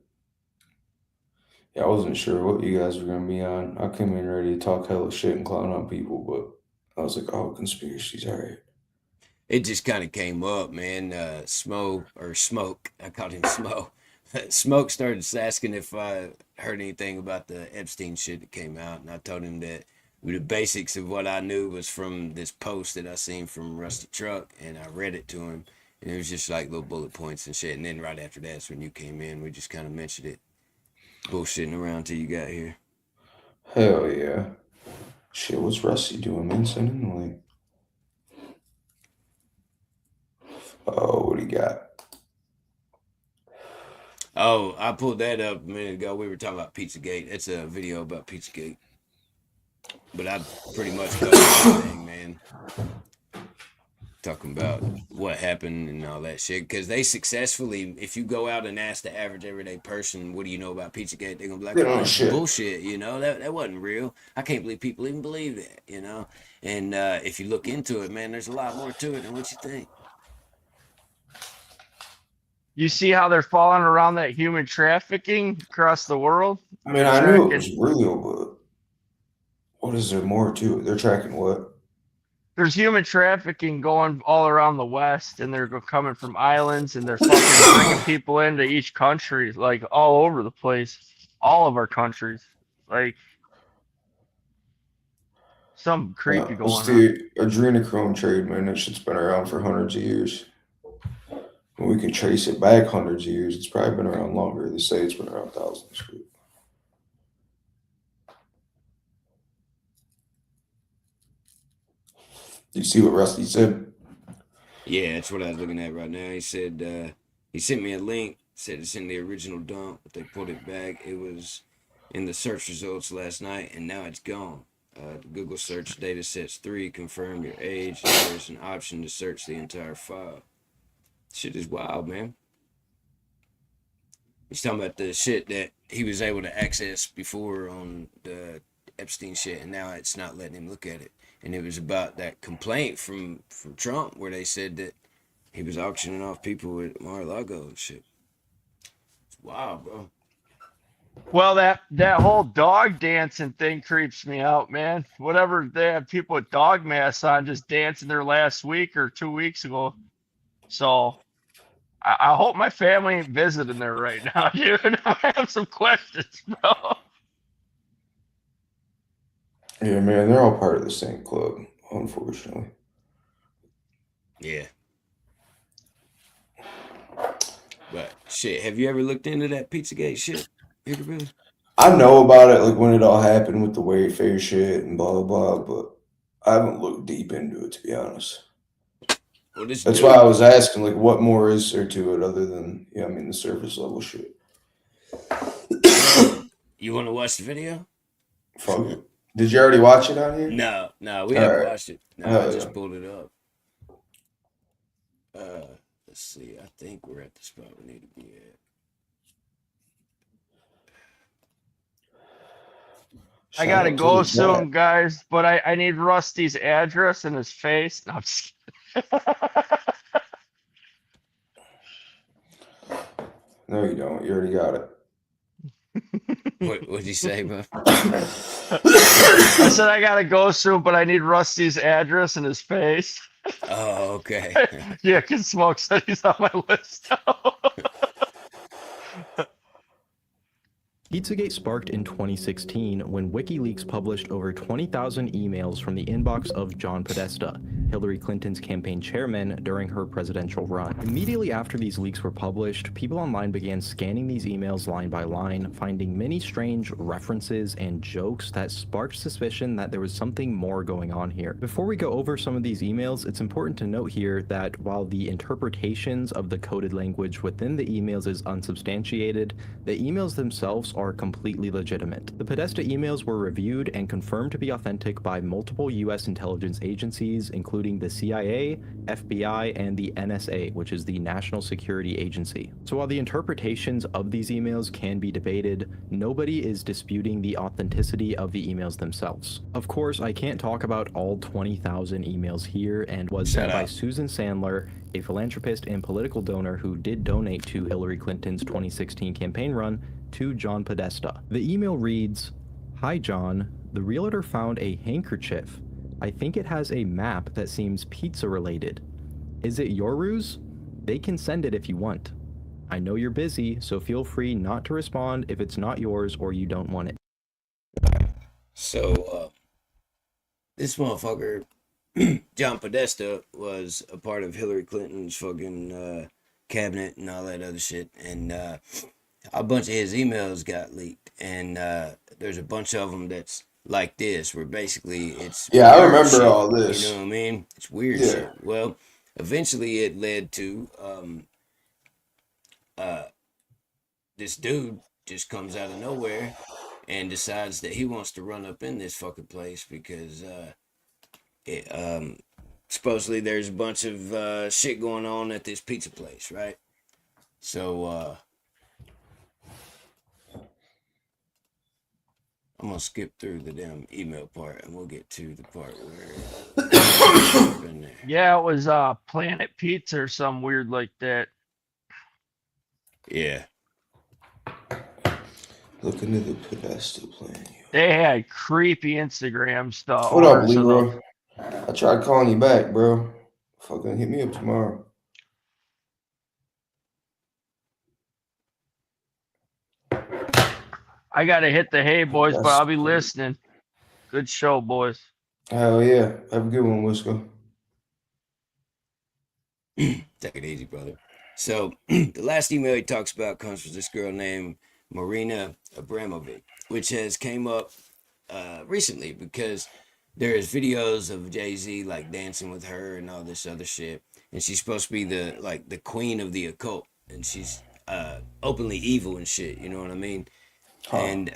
Yeah, I wasn't sure what you guys were gonna be on. I came in ready to talk hella shit and clown on people, but I was like, oh, conspiracies, all right. It just kind of came up, man. Smoke. I called him Smo. Smoke started asking if I heard anything about the Epstein shit that came out, and I told him that the basics of what I knew was from this post that I seen from Rusty Truck, and I read it to him, and it was just like little bullet points and shit. And then right after that's when you came in, we just kind of mentioned it, bullshitting around till you got here. Hell yeah. Shit, what's Rusty doing, man? Sending the link. Oh, what do you got? Oh, I pulled that up a minute ago. We were talking about Pizzagate. It's a video about Pizzagate. But I pretty much covered everything, man. Talking about what happened and all that shit. Because they successfully, if you go out and ask the average everyday person, what do you know about Pizzagate? They're going to be like, They don't know that's shit. bullshit, you know? That wasn't real. I can't believe people even believe that, you know? And if you look into it, man, there's a lot more to it than what you think. You see how they're following around that human trafficking across the world? I mean, I knew it was real, but what is there more to it? They're tracking what? There's human trafficking going all around the West, and they're coming from islands, and they're fucking bringing people into each country, like all over the place, all of our countries, like something creepy going It's on. the adrenochrome trade, man. That shit's been around for hundreds of years. And we can trace it back hundreds of years. It's probably been around longer. They say it's been around thousands. Do you see what Rusty said? Yeah, that's what I was looking at right now. He said, he sent me a link, said it's in the original dump, but they pulled it back. It was in the search results last night, and now it's gone. The Google search data sets 3 confirm your age. There's an option to search the entire file. Shit is wild, man. He's talking about the shit that he was able to access before on the Epstein shit, and now it's not letting him look at it. And it was about that complaint from Trump where they said that he was auctioning off people with Mar-a-Lago and shit. It's wild, bro. Well, that whole dog dancing thing creeps me out, man. Whatever, they have people with dog masks on just dancing there last week or 2 weeks ago. So I hope my family ain't visiting there right now, dude. I have some questions, bro. Yeah, man, they're all part of the same club, unfortunately. Yeah. But shit, have you ever looked into that Pizzagate shit, Hickerbilly? I know about it, like when it all happened with the Wayfair shit and blah, blah, blah, but I haven't looked deep into it, to be honest. Well, That's why I was asking, like, what more is there to it other than, the surface level shit? You want to watch the video? Fuck it. Did you already watch it out here? No, we haven't Alright. watched it. No, Hell I just yeah. pulled it up. Let's see. I think we're at the spot we need to be at. I gotta Shout out go to the soon, chat. guys, but I need Rusty's address and his face. No, I'm just kidding. No, you don't. You already got it. What'd you say, bro? I said I gotta go soon, but I need Rusty's address and his face. Oh, okay. Yeah, cause Smoke said he's on my list now. Pizzagate sparked in 2016 when WikiLeaks published over 20,000 emails from the inbox of John Podesta, Hillary Clinton's campaign chairman during her presidential run. Immediately after these leaks were published, people online began scanning these emails line by line, finding many strange references and jokes that sparked suspicion that there was something more going on here. Before we go over some of these emails, it's important to note here that while the interpretations of the coded language within the emails is unsubstantiated, the emails themselves are completely legitimate. The Podesta emails were reviewed and confirmed to be authentic by multiple US intelligence agencies, including the CIA, FBI, and the NSA, which is the National Security Agency. So while the interpretations of these emails can be debated, nobody is disputing the authenticity of the emails themselves. Of course, I can't talk about all 20,000 emails here, and was sent by Susan Sandler, a philanthropist and political donor who did donate to Hillary Clinton's 2016 campaign run, to John Podesta. The email reads, "Hi John, the realtor found a handkerchief. I think it has a map that seems pizza related. Is it your ruse? They can send it if you want. I know you're busy, so feel free not to respond if it's not yours or you don't want it." So, this motherfucker, John Podesta, was a part of Hillary Clinton's fucking cabinet and all that other shit, and a bunch of his emails got leaked, and there's a bunch of them that's like this, where basically it's I weird remember shit, all this. You know what I mean? It's weird Yeah. shit. Well, eventually it led to this dude just comes out of nowhere and decides that he wants to run up in this fucking place because supposedly there's a bunch of shit going on at this pizza place, right? So I'm gonna skip through the damn email part and we'll get to the part where been there. Yeah, it was Planet Pizza or something weird like that. Yeah. Look into the Podesta plan. They had creepy Instagram stuff. What up, Leroy? I tried calling you back, bro. Fucking hit me up tomorrow. I gotta hit the hay, boys, but I'll be listening. Good show, boys. Hell yeah. Have a good one, Wisco. Take it easy, brother. So the last email he talks about comes from this girl named Marina Abramovic, which has came up recently because there's videos of Jay-Z like dancing with her and all this other shit, and she's supposed to be the queen of the occult, and she's openly evil and shit, you know what I mean? And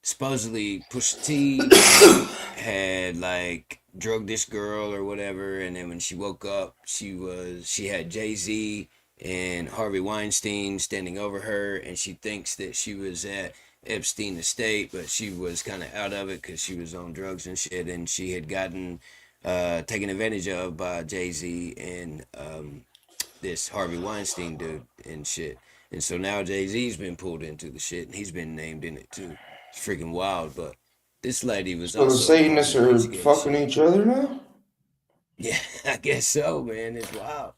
supposedly Pusha T had like drugged this girl or whatever, and then when she woke up, she had Jay-Z and Harvey Weinstein standing over her, and she thinks that she was at Epstein estate, but she was kind of out of it because she was on drugs and shit, and she had gotten taken advantage of by Jay-Z and this Harvey Weinstein dude and shit. And so now Jay-Z's been pulled into the shit, and he's been named in it too. It's freaking wild, but this lady was So the also Satanists are fucking each other now? Yeah, I guess so, man. It's wild.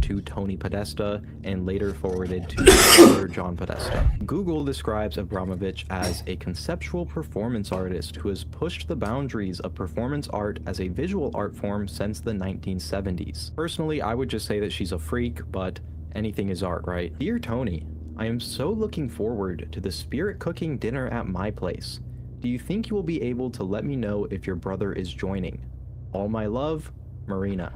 To Tony Podesta and later forwarded to John Podesta. Google describes Abramovich as a conceptual performance artist who has pushed the boundaries of performance art as a visual art form since the 1970s. Personally, I would just say that she's a freak, but anything is art, right? Dear Tony, I am so looking forward to the spirit cooking dinner at my place. Do you think you will be able to let me know if your brother is joining? All my love, Marina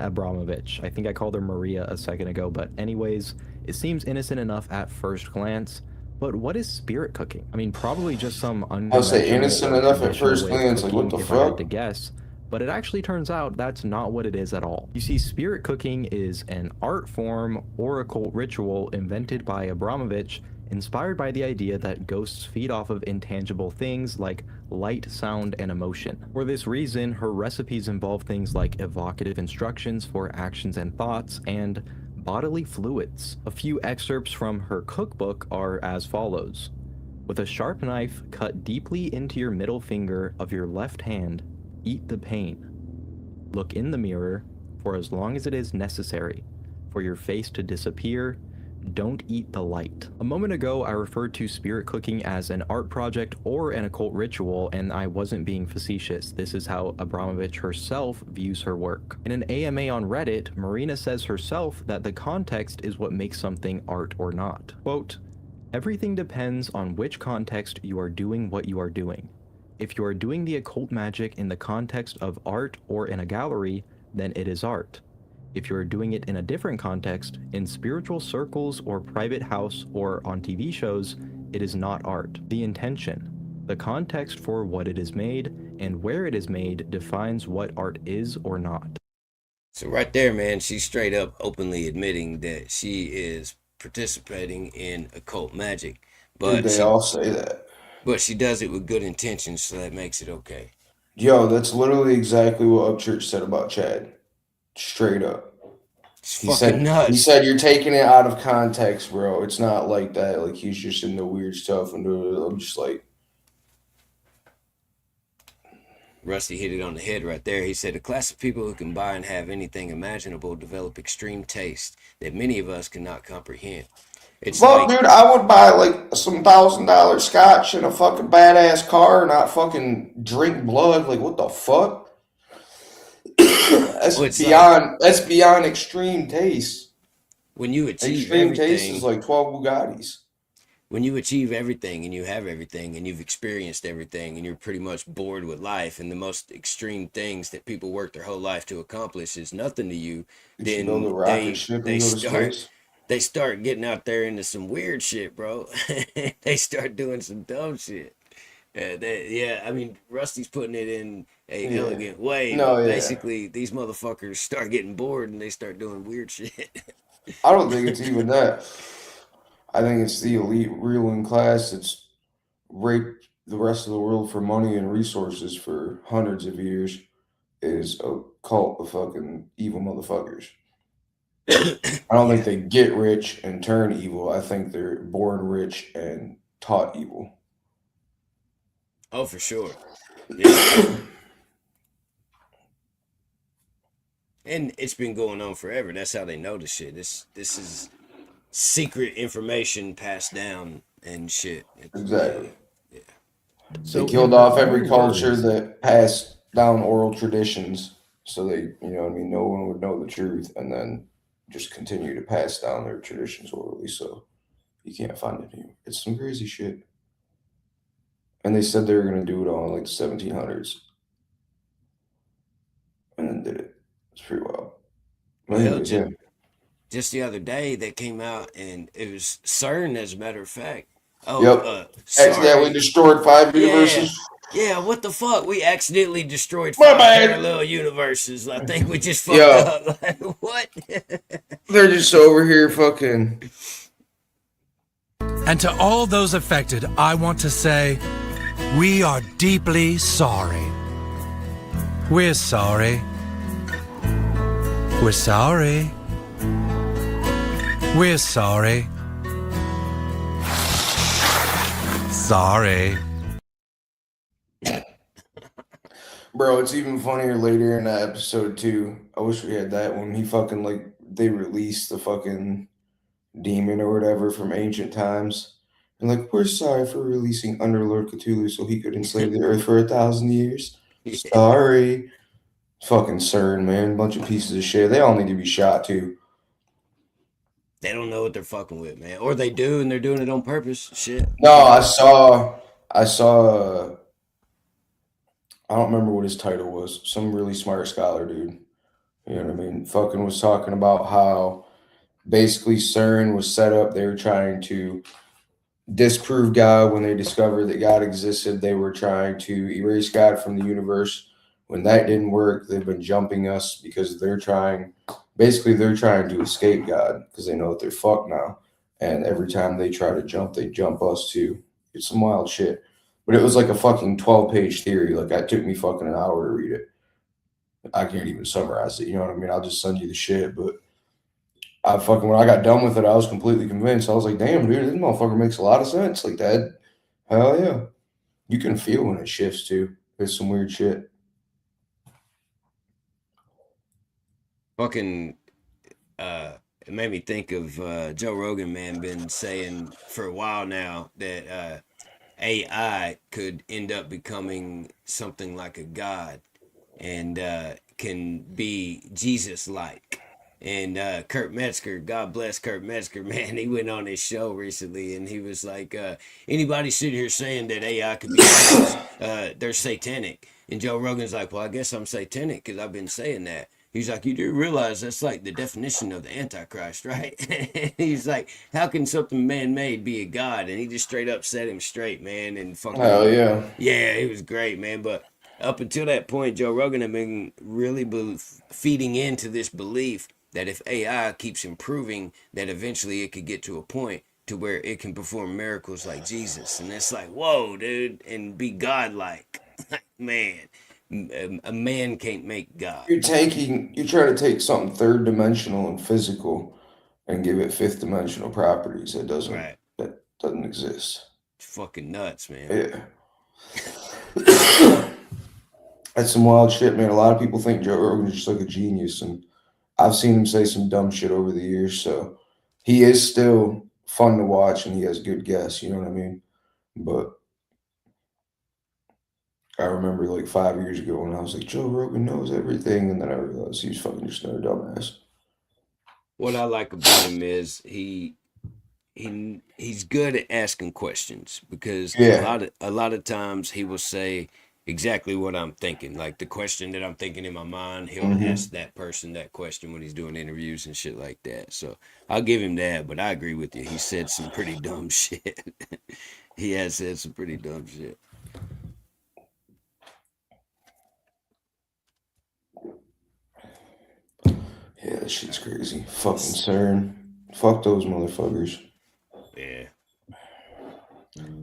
Abramovich. I think I called her Maria a second ago, but anyways, it seems innocent enough at first glance. But what is spirit cooking? I mean, probably just some I'll say unconventional innocent or enough at traditional first way of glance. Like, what cooking, the if I had fuck? to guess. But it actually turns out that's not what it is at all. You see, spirit cooking is an art form or occult ritual invented by Abramovich, inspired by the idea that ghosts feed off of intangible things like light, sound, and emotion. For this reason, her recipes involve things like evocative instructions for actions and thoughts, and bodily fluids. A few excerpts from her cookbook are as follows. With a sharp knife, cut deeply into your middle finger of your left hand, eat the pain. Look in the mirror for as long as it is necessary for your face to disappear. Don't eat the light. A moment ago, I referred to spirit cooking as an art project or an occult ritual, and I wasn't being facetious. This is how Abramovich herself views her work. In an AMA on Reddit, Marina says herself that the context is what makes something art or not. Quote, "Everything depends on which context you are doing what you are doing. If you are doing the occult magic in the context of art or in a gallery, then it is art. If you are doing it in a different context, in spiritual circles or private house or on TV shows, it is not art. The intention, the context for what it is made, and where it is made defines what art is or not." So right there, man, she's straight up openly admitting that she is participating in occult magic. Dude, they all say that. But she does it with good intentions, so that makes it okay. Yo, that's literally exactly what Upchurch said about Chad. Straight up. It's He fucking said nuts. he said you're taking it out of context, bro. It's not like that. Like he's just into weird stuff, and I'm just like, Rusty hit it on the head right there. He said, a class of people who can buy and have anything imaginable develop extreme taste that many of us cannot comprehend. It's fuck, like, dude, I would buy like some $1,000 scotch and a fucking badass car, not fucking drink blood. Like, what the fuck? That's Well, it's that's beyond extreme taste. when you achieve Extreme taste everything, is like 12 Bugattis. when you achieve everything and you have everything and you've experienced everything and you're pretty much bored with life and the most extreme things that people work their whole life to accomplish is nothing to you, You should then build a rocket ship and go to space. they start getting out there into some weird shit, bro. They start doing some dumb shit. I mean, Rusty's putting it in a elegant way, but basically these motherfuckers start getting bored and they start doing weird shit. I don't think it's even that. I think it's the elite ruling class that's raped the rest of the world for money and resources for hundreds of years is a cult of fucking evil motherfuckers. I don't think they get rich and turn evil. I think they're born rich and taught evil. Oh, for sure. Yeah. And it's been going on forever. That's how they know the shit. This is secret information passed down and shit. Exactly. Yeah. So they killed off every culture that passed down oral traditions, so they, you know what I mean, no one would know the truth, and then just continue to pass down their traditions orally. So you can't find it anymore. It's some crazy shit. And they said they were going to do it all in like the 1700s. And then did it. It's pretty wild. Well, just the other day they came out and it was CERN, as a matter of fact. Oh, accidentally destroyed 5 universes. Yeah, what the fuck? We accidentally destroyed 5 parallel universes. I think we just fucked up. Like, what? They're just over here fucking. And to all those affected, I want to say, we are deeply sorry. We're sorry. We're sorry. We're sorry. Sorry. Bro, it's even funnier later in that episode too. I wish we had that one. He fucking like they released the fucking demon or whatever from ancient times. And like, we're sorry for releasing Underlord Cthulhu so he could enslave the earth for 1,000 years. Sorry. Fucking CERN, man. Bunch of pieces of shit. They all need to be shot too. They don't know what they're fucking with, man. Or they do and they're doing it on purpose. Shit. No, I saw I don't remember what his title was. Some really smart scholar dude. You know what I mean? Fucking was talking about how basically CERN was set up. They were trying to disprove God when they discovered that God existed. They were trying to erase God from the universe. When that didn't work, they've been jumping us because they're trying to escape God because they know that they're fucked now. And every time they try to jump, they jump us too. It's some wild shit. But it was like a fucking 12-page theory. Like, that took me fucking an hour to read it. I can't even summarize it. You know what I mean? I'll just send you the shit. But when I got done with it, I was completely convinced. I was like, damn, dude, this motherfucker makes a lot of sense. Like that. Hell yeah. You can feel when it shifts too. There's some weird shit. Fucking it made me think of Joe Rogan, man, been saying for a while now that AI could end up becoming something like a god and can be Jesus like. And Kurt Metzger, God bless Kurt Metzger, man, he went on his show recently and he was like, anybody sitting here saying that AI could be Jesus, they're satanic. And Joe Rogan's like, well, I guess I'm satanic because I've been saying that. He's like, you do realize that's like the definition of the Antichrist, right? He's like, how can something man-made be a god? And he just straight up set him straight, man. And fucking, Hell yeah. yeah, it was great, man. But up until that point, Joe Rogan had been really feeding into this belief that if AI keeps improving, that eventually it could get to a point to where it can perform miracles like Jesus. And it's like, whoa, dude, and be godlike. Man, a man can't make God. You're trying to take something third dimensional and physical and give it fifth dimensional properties that doesn't exist. It's fucking nuts, man. Yeah. That's some wild shit, man. A lot of people think Joe Rogan is just like a genius, and I've seen him say some dumb shit over the years, so he is still fun to watch and he has good guests, you know what I mean? But I remember like 5 years ago when I was like, Joe Rogan knows everything, and then I realized he's fucking just another dumbass. What I like about him is he's good at asking questions because a lot of times he will say exactly what I'm thinking. Like the question that I'm thinking in my mind, he'll ask that person that question when he's doing interviews and shit like that. So I'll give him that, but I agree with you. He said some pretty dumb shit. He has said some pretty dumb shit. Yeah, that shit's crazy. Fucking CERN. Fuck those motherfuckers. Yeah.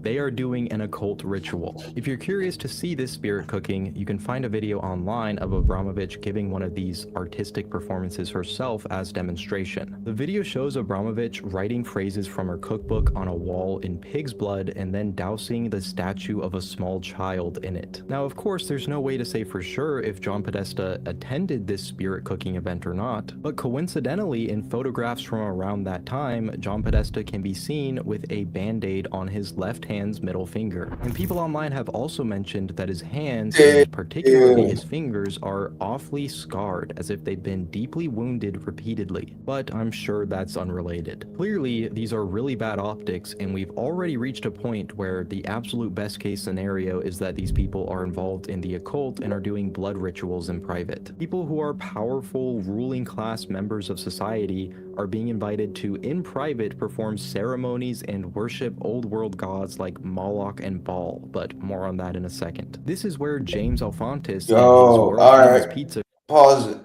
They are doing an occult ritual. If you're curious to see this spirit cooking, you can find a video online of Abramovich giving one of these artistic performances herself as demonstration. The video shows Abramovich writing phrases from her cookbook on a wall in pig's blood and then dousing the statue of a small child in it. Now, of course, there's no way to say for sure if John Podesta attended this spirit cooking event or not, but coincidentally, in photographs from around that time, John Podesta can be seen with a band-aid on his left hand's middle finger. And people online have also mentioned that his hands, and particularly his fingers, are awfully scarred, as if they've been deeply wounded repeatedly. But I'm sure that's unrelated. Clearly, these are really bad optics, and we've already reached a point where the absolute best case scenario is that these people are involved in the occult and are doing blood rituals in private. People who are powerful, ruling class members of society are being invited to, in private, perform ceremonies and worship old world gods like Moloch and Baal, but more on that in a second. This is where James Alphonsus and his world-famous pizza... Pause it.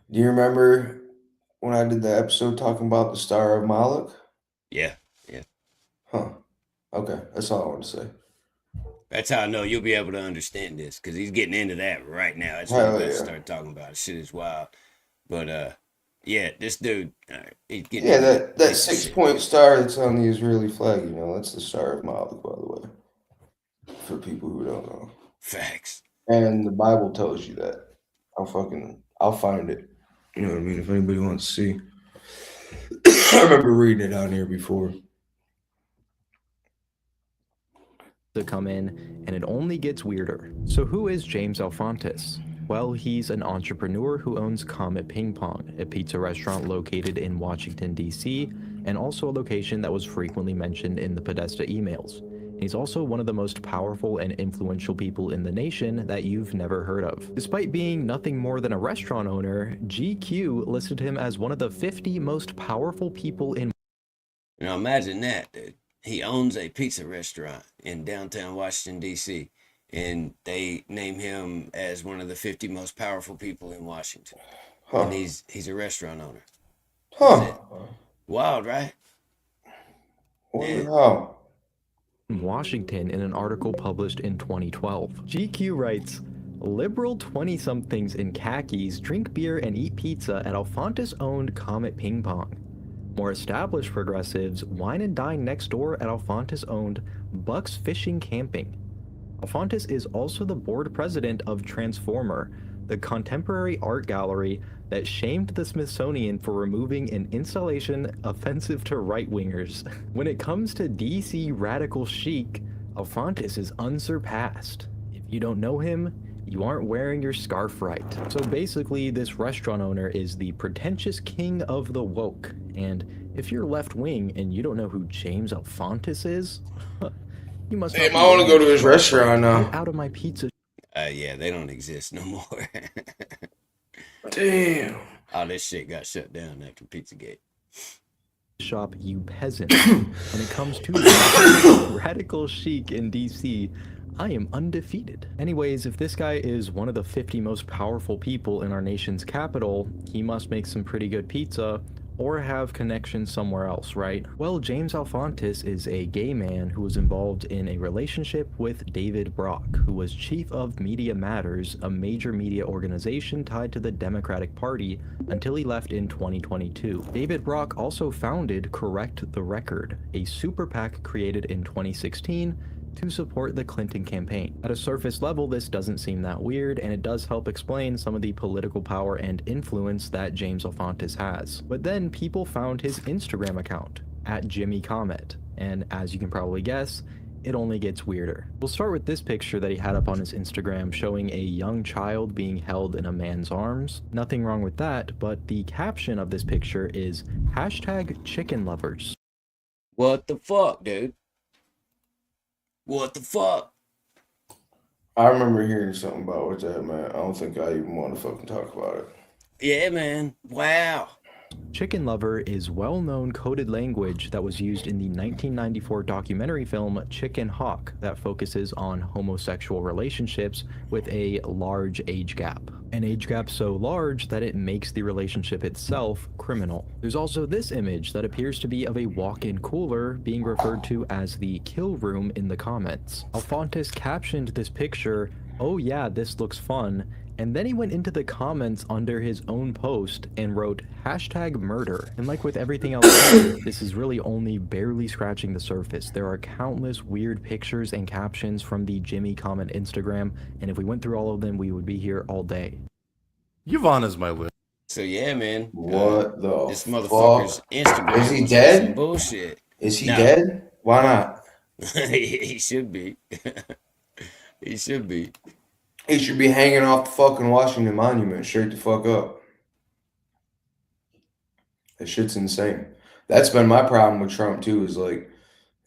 Do you remember when I did the episode talking about the Star of Moloch? Yeah. Huh. Okay, that's all I want to say. That's how I know you'll be able to understand this, because he's getting into that right now. That's what I'm about to start talking about. Shit is wild. But, yeah, this dude, he's getting that 6-point star that's on the Israeli flag, you know, that's the Star of Moloch, by the way. For people who don't know. Facts. And the Bible tells you that. I'll find it. You know what I mean? If anybody wants to see. I remember reading it on here before. To come in, and it only gets weirder. So who is James Alphonsus? Well, he's an entrepreneur who owns Comet Ping Pong, a pizza restaurant located in Washington, D.C., and also a location that was frequently mentioned in the Podesta emails. He's also one of the most powerful and influential people in the nation that you've never heard of. Despite being nothing more than a restaurant owner, GQ listed him as one of the 50 most powerful people in. Now imagine that, dude. He owns a pizza restaurant in downtown Washington, D.C., and they name him as one of the 50 most powerful people in Washington. Huh. And he's a restaurant owner. Huh. Wild, right? Wonder how. Washington in an article published in 2012. GQ writes, liberal 20-somethings in khakis drink beer and eat pizza at Alphonsus-owned Comet Ping Pong. More established progressives wine and dine next door at Alphonsus-owned Buck's Fishing Camping. Alphonsus is also the board president of Transformer, the contemporary art gallery that shamed the Smithsonian for removing an installation offensive to right-wingers. When it comes to DC radical chic, Alphonsus is unsurpassed. If you don't know him, you aren't wearing your scarf right. So basically, this restaurant owner is the pretentious king of the woke. And if you're left-wing and you don't know who James Alphonsus is, you must not. Damn, I want to go to his restaurant now. Get out of my pizza. Yeah, they don't exist no more. Damn. All this shit got shut down after Pizzagate. Shop, you peasant. When it comes to radical chic in DC, I am undefeated. Anyways, if this guy is one of the 50 most powerful people in our nation's capital, he must make some pretty good pizza or have connections somewhere else, right? Well, James Alphonsus is a gay man who was involved in a relationship with David Brock, who was chief of Media Matters, a major media organization tied to the Democratic Party, until he left in 2022. David Brock also founded Correct the Record, a super PAC created in 2016 to support the Clinton campaign. At a surface level, this doesn't seem that weird, and it does help explain some of the political power and influence that James Alphonsus has. But then people found his Instagram account, @JimmyComet, and as you can probably guess, it only gets weirder. We'll start with this picture that he had up on his Instagram showing a young child being held in a man's arms. Nothing wrong with that, but the caption of this picture is #chickenlovers. What the fuck, dude? What the fuck? I remember hearing something about what's that, man. I don't think I even want to fucking talk about it. Yeah, man. Wow. Chicken lover is well-known coded language that was used in the 1994 documentary film Chicken Hawk that focuses on homosexual relationships with a large age gap. An age gap so large that it makes the relationship itself criminal. There's also this image that appears to be of a walk-in cooler being referred to as the kill room in the comments. Alphonsus captioned this picture, "Oh yeah, this looks fun," and then he went into the comments under his own post and wrote #murder. And like with everything else, this is really only barely scratching the surface. There are countless weird pictures and captions from the Jimmy Comment Instagram, and if we went through all of them, we would be here all day. Yvonne is my list. So yeah, man. What the This motherfucker's fuck? Instagram Is he was dead? some bullshit. Is he No. dead? Why not? He should be. He should be. He should be hanging off the fucking Washington Monument straight the fuck up. That shit's insane. That's been my problem with Trump too, is like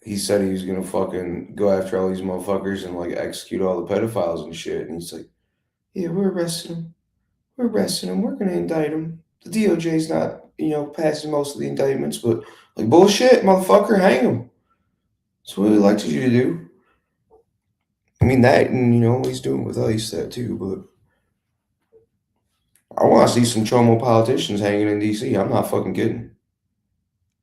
he said he was gonna fucking go after all these motherfuckers and like execute all the pedophiles and shit. And he's like, yeah, we're arresting him. We're arresting him. We're gonna indict him. The DOJ's not, passing most of the indictments, but like bullshit, motherfucker, hang him. That's what he elected you to do. I mean that, and he's doing with ICE that too, but I want to see some chomo politicians hanging in DC. I'm not fucking kidding.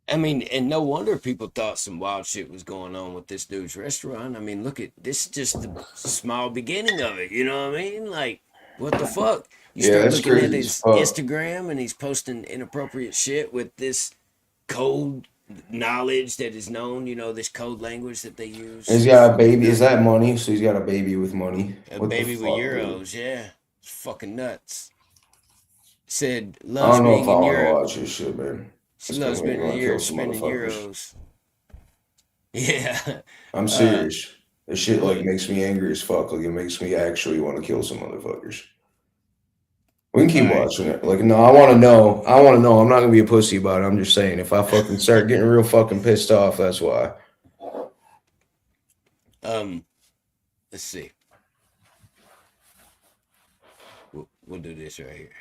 I mean, and no wonder people thought some wild shit was going on with this dude's restaurant. I mean, look at this, just the small beginning of it. You know what I mean? Like, what the fuck? You Yeah, start that's looking crazy at as his fuck. Instagram and he's posting inappropriate shit with this code knowledge that is known, this code language that they use. He's got a baby. Is that money? So he's got a baby with money. A What the baby with fuck, euros, dude? yeah. It's fucking nuts. Said I loves don't know being if I in want to Europe. watch this shit, man. She It's loves gonna make spending me wanna kill euros, some spending motherfuckers. euros. Yeah. I'm serious. This shit like makes me angry as fuck. Like it makes me actually want to kill some motherfuckers. We can keep All right. watching it. Like, no, I want to know. I'm not gonna be a pussy about it. I'm just saying, if I fucking start getting real fucking pissed off, that's why. Let's see. We'll do this right here.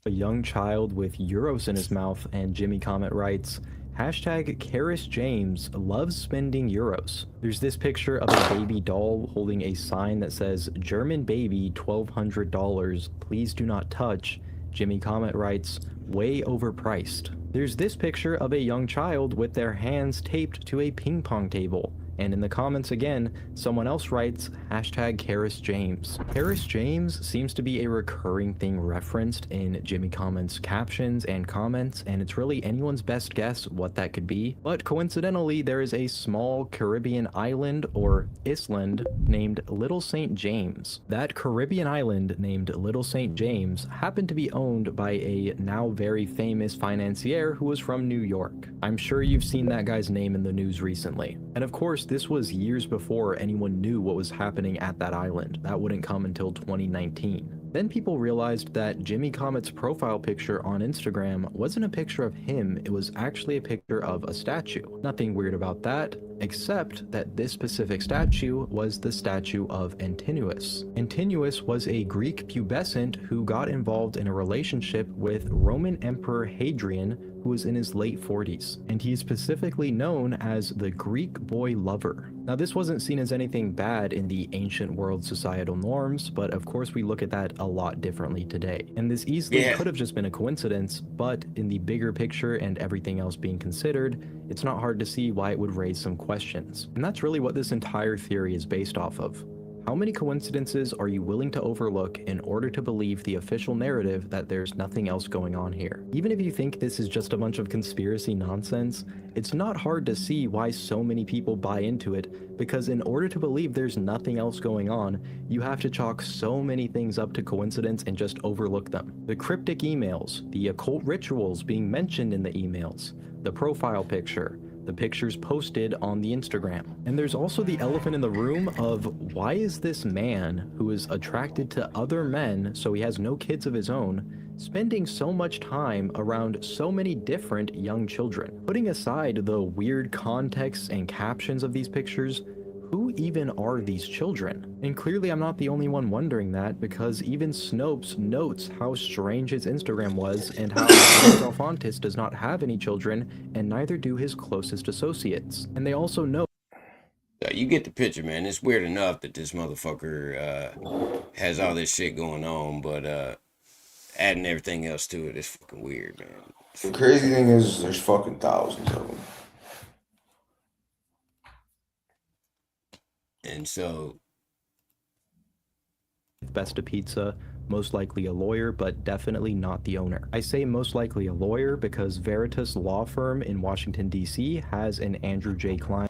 A young child with euros in his mouth, and Jimmy Comet writes, hashtag Karis James loves spending euros. There's this picture of a baby doll holding a sign that says, German baby, $1,200, please do not touch. Jimmy Comet writes, way overpriced. There's this picture of a young child with their hands taped to a ping pong table. And in the comments again, someone else writes, hashtag Karis James. Karis James seems to be a recurring thing referenced in Jimmy Comet's captions and comments, and it's really anyone's best guess what that could be. But coincidentally, there is a small Caribbean island, or island, named Little St. James. That Caribbean island named Little St. James happened to be owned by a now very famous financier who was from New York. I'm sure you've seen that guy's name in the news recently. And of course, this was years before anyone knew what was happening at that island. That wouldn't come until 2019. Then people realized that Jimmy Comet's profile picture on Instagram wasn't a picture of him, it was actually a picture of a statue. Nothing weird about that, except that this specific statue was the statue of Antinous. Antinous was a Greek pubescent who got involved in a relationship with Roman Emperor Hadrian, who was in his late 40s, and he's specifically known as the Greek boy lover. Now, this wasn't seen as anything bad in the ancient world societal norms, but of course we look at that a lot differently today. And this easily could have just been a coincidence, but in the bigger picture and everything else being considered, it's not hard to see why it would raise some questions. And that's really what this entire theory is based off of. How many coincidences are you willing to overlook in order to believe the official narrative that there's nothing else going on here? Even if you think this is just a bunch of conspiracy nonsense, it's not hard to see why so many people buy into it, because in order to believe there's nothing else going on, you have to chalk so many things up to coincidence and just overlook them. The cryptic emails, the occult rituals being mentioned in the emails, the profile picture, the pictures posted on the Instagram. And there's also the elephant in the room of why is this man, who is attracted to other men so he has no kids of his own, spending so much time around so many different young children? Putting aside the weird contexts and captions of these pictures, who even are these children? And clearly I'm not the only one wondering that, because even Snopes notes how strange his Instagram was and how Alphonsus does not have any children, and neither do his closest associates. And they also note you get the picture, man. It's weird enough that this motherfucker has all this shit going on, but adding everything else to it is fucking weird, man. The crazy thing is there's fucking thousands of them. And so, Besta Pizza, most likely a lawyer, but definitely not the owner. I say most likely a lawyer because Veritas Law Firm in Washington, D.C. has an Andrew J. Klein.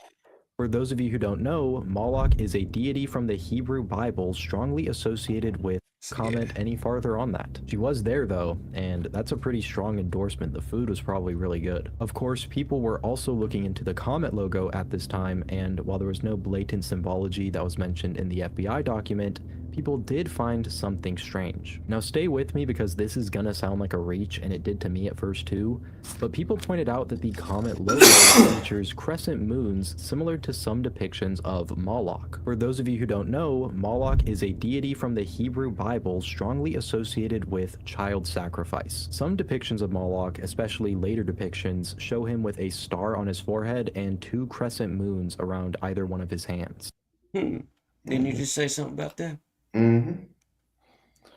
For those of you who don't know, Moloch is a deity from the Hebrew Bible strongly associated with. Comment any farther on that. She was there though, and that's a pretty strong endorsement. The food was probably really good. Of course, people were also looking into the Comet logo at this time, and while there was no blatant symbology that was mentioned in the FBI document, people did find something strange. Now stay with me because this is gonna sound like a reach, and it did to me at first too, but people pointed out that the Comet logo features crescent moons similar to some depictions of Moloch. For those of you who don't know, Moloch is a deity from the Hebrew Bible strongly associated with child sacrifice. Some depictions of Moloch, especially later depictions, show him with a star on his forehead and 2 crescent moons around either one of his hands. Didn't you just say something about that? Mm-hmm.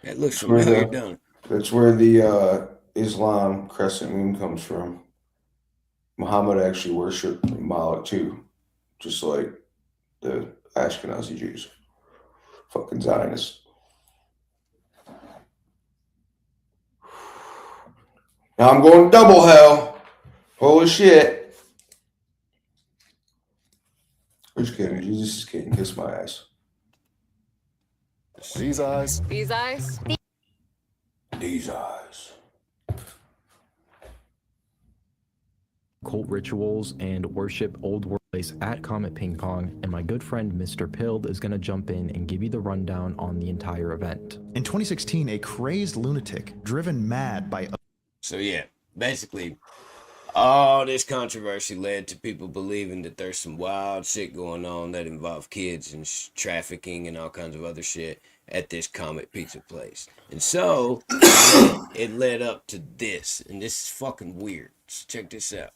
That looks familiar, don't it? That's where the Islam crescent moon comes from. Muhammad actually worshipped Moloch too, just like the Ashkenazi Jews. Fucking Zionists. Now I'm going double hell. Holy shit. Which kidding? Jesus is kidding. Kiss my ass. These eyes. These eyes? These eyes. Cult rituals and worship old workplace at Comet Ping Pong, and my good friend Mr. Pild is going to jump in and give you the rundown on the entire event. In 2016, a crazed lunatic driven mad by... So yeah, basically, All this controversy led to people believing that there's some wild shit going on that involve kids and trafficking and all kinds of other shit at this Comet Pizza place. And so it led up to this, and this is fucking weird. So check this out.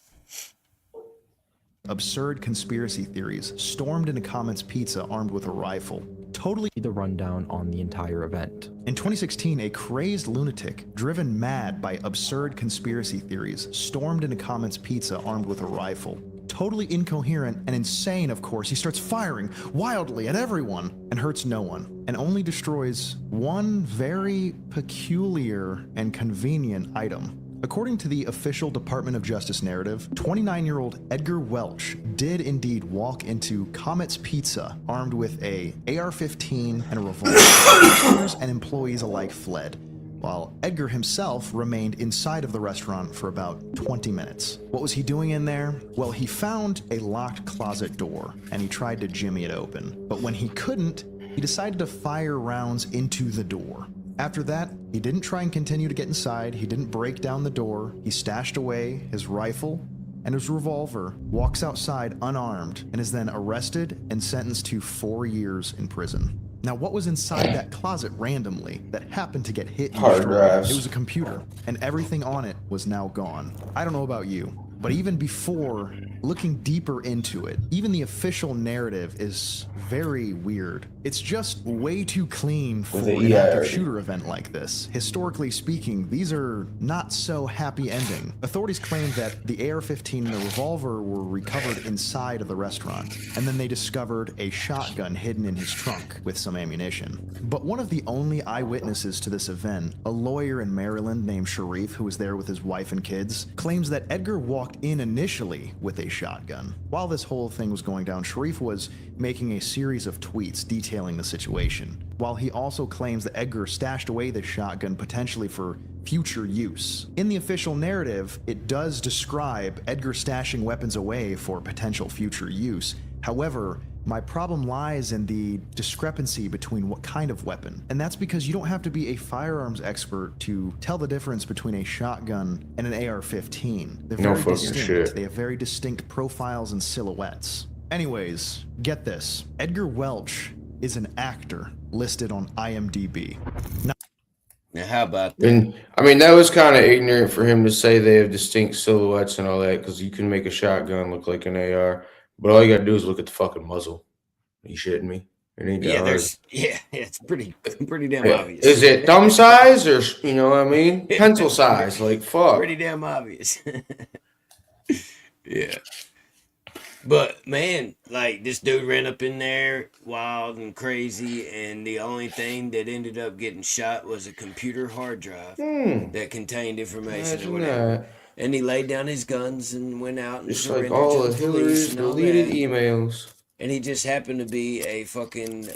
Absurd conspiracy theories stormed into Comet's Pizza armed with a rifle. Totally The rundown on the entire event. In 2016, a crazed lunatic, driven mad by absurd conspiracy theories, stormed into Comet's Pizza armed with a rifle. Totally incoherent and insane, of course, he starts firing wildly at everyone and hurts no one, and only destroys one very peculiar and convenient item. According to the official Department of Justice narrative, 29-year-old Edgar Welch did indeed walk into Comet's Pizza armed with a AR-15 and a revolver. Customers and employees alike fled, while Edgar himself remained inside of the restaurant for about 20 minutes. What was he doing in there? Well, he found a locked closet door, and he tried to jimmy it open. But when he couldn't, he decided to fire rounds into the door. After that, he didn't try and continue to get inside, he didn't break down the door, he stashed away his rifle and his revolver, walks outside unarmed, and is then arrested and sentenced to 4 years in prison. Now, what was inside that closet randomly that happened to get hit and Hard destroyed? drives. It was a computer, and everything on it was now gone. I don't know about you, but even before looking deeper into it, even the official narrative is very weird. It's just way too clean for the an active EI. shooter event like this. Historically speaking, these are not so happy ending. Authorities claim that the AR-15 and the revolver were recovered inside of the restaurant, and then they discovered a shotgun hidden in his trunk with some ammunition. But one of the only eyewitnesses to this event, a lawyer in Maryland named Sharif, who was there with his wife and kids, claims that Edgar walked in initially with a shotgun. While this whole thing was going down, Sharif was making a series of tweets detailing the situation, while he also claims that Edgar stashed away the shotgun potentially for future use. In the official narrative, it does describe Edgar stashing weapons away for potential future use. However, my problem lies in the discrepancy between what kind of weapon. And that's because you don't have to be a firearms expert to tell the difference between a shotgun and an AR-15. They're No very fucking distinct. shit. They have very distinct profiles and silhouettes. Anyways, get this. Edgar Welch is an actor listed on IMDb. Now, how about that? And I mean, that was kind of ignorant for him to say they have distinct silhouettes and all that, because you can make a shotgun look like an AR, but all you gotta do is look at the fucking muzzle. Are you shitting me? It ain't that Yeah, hard. it's pretty damn Yeah. obvious. Is it thumb size or you know what I mean? Pencil size? Like fuck. Pretty damn obvious. Yeah. But man, like this dude ran up in there wild and crazy, and the only thing that ended up getting shot was a computer hard drive that contained information or Imagine whatever. that. And he laid down his guns and went out and Just surrendered like all to of the police Hillary's and all deleted that. emails. And he just happened to be a fucking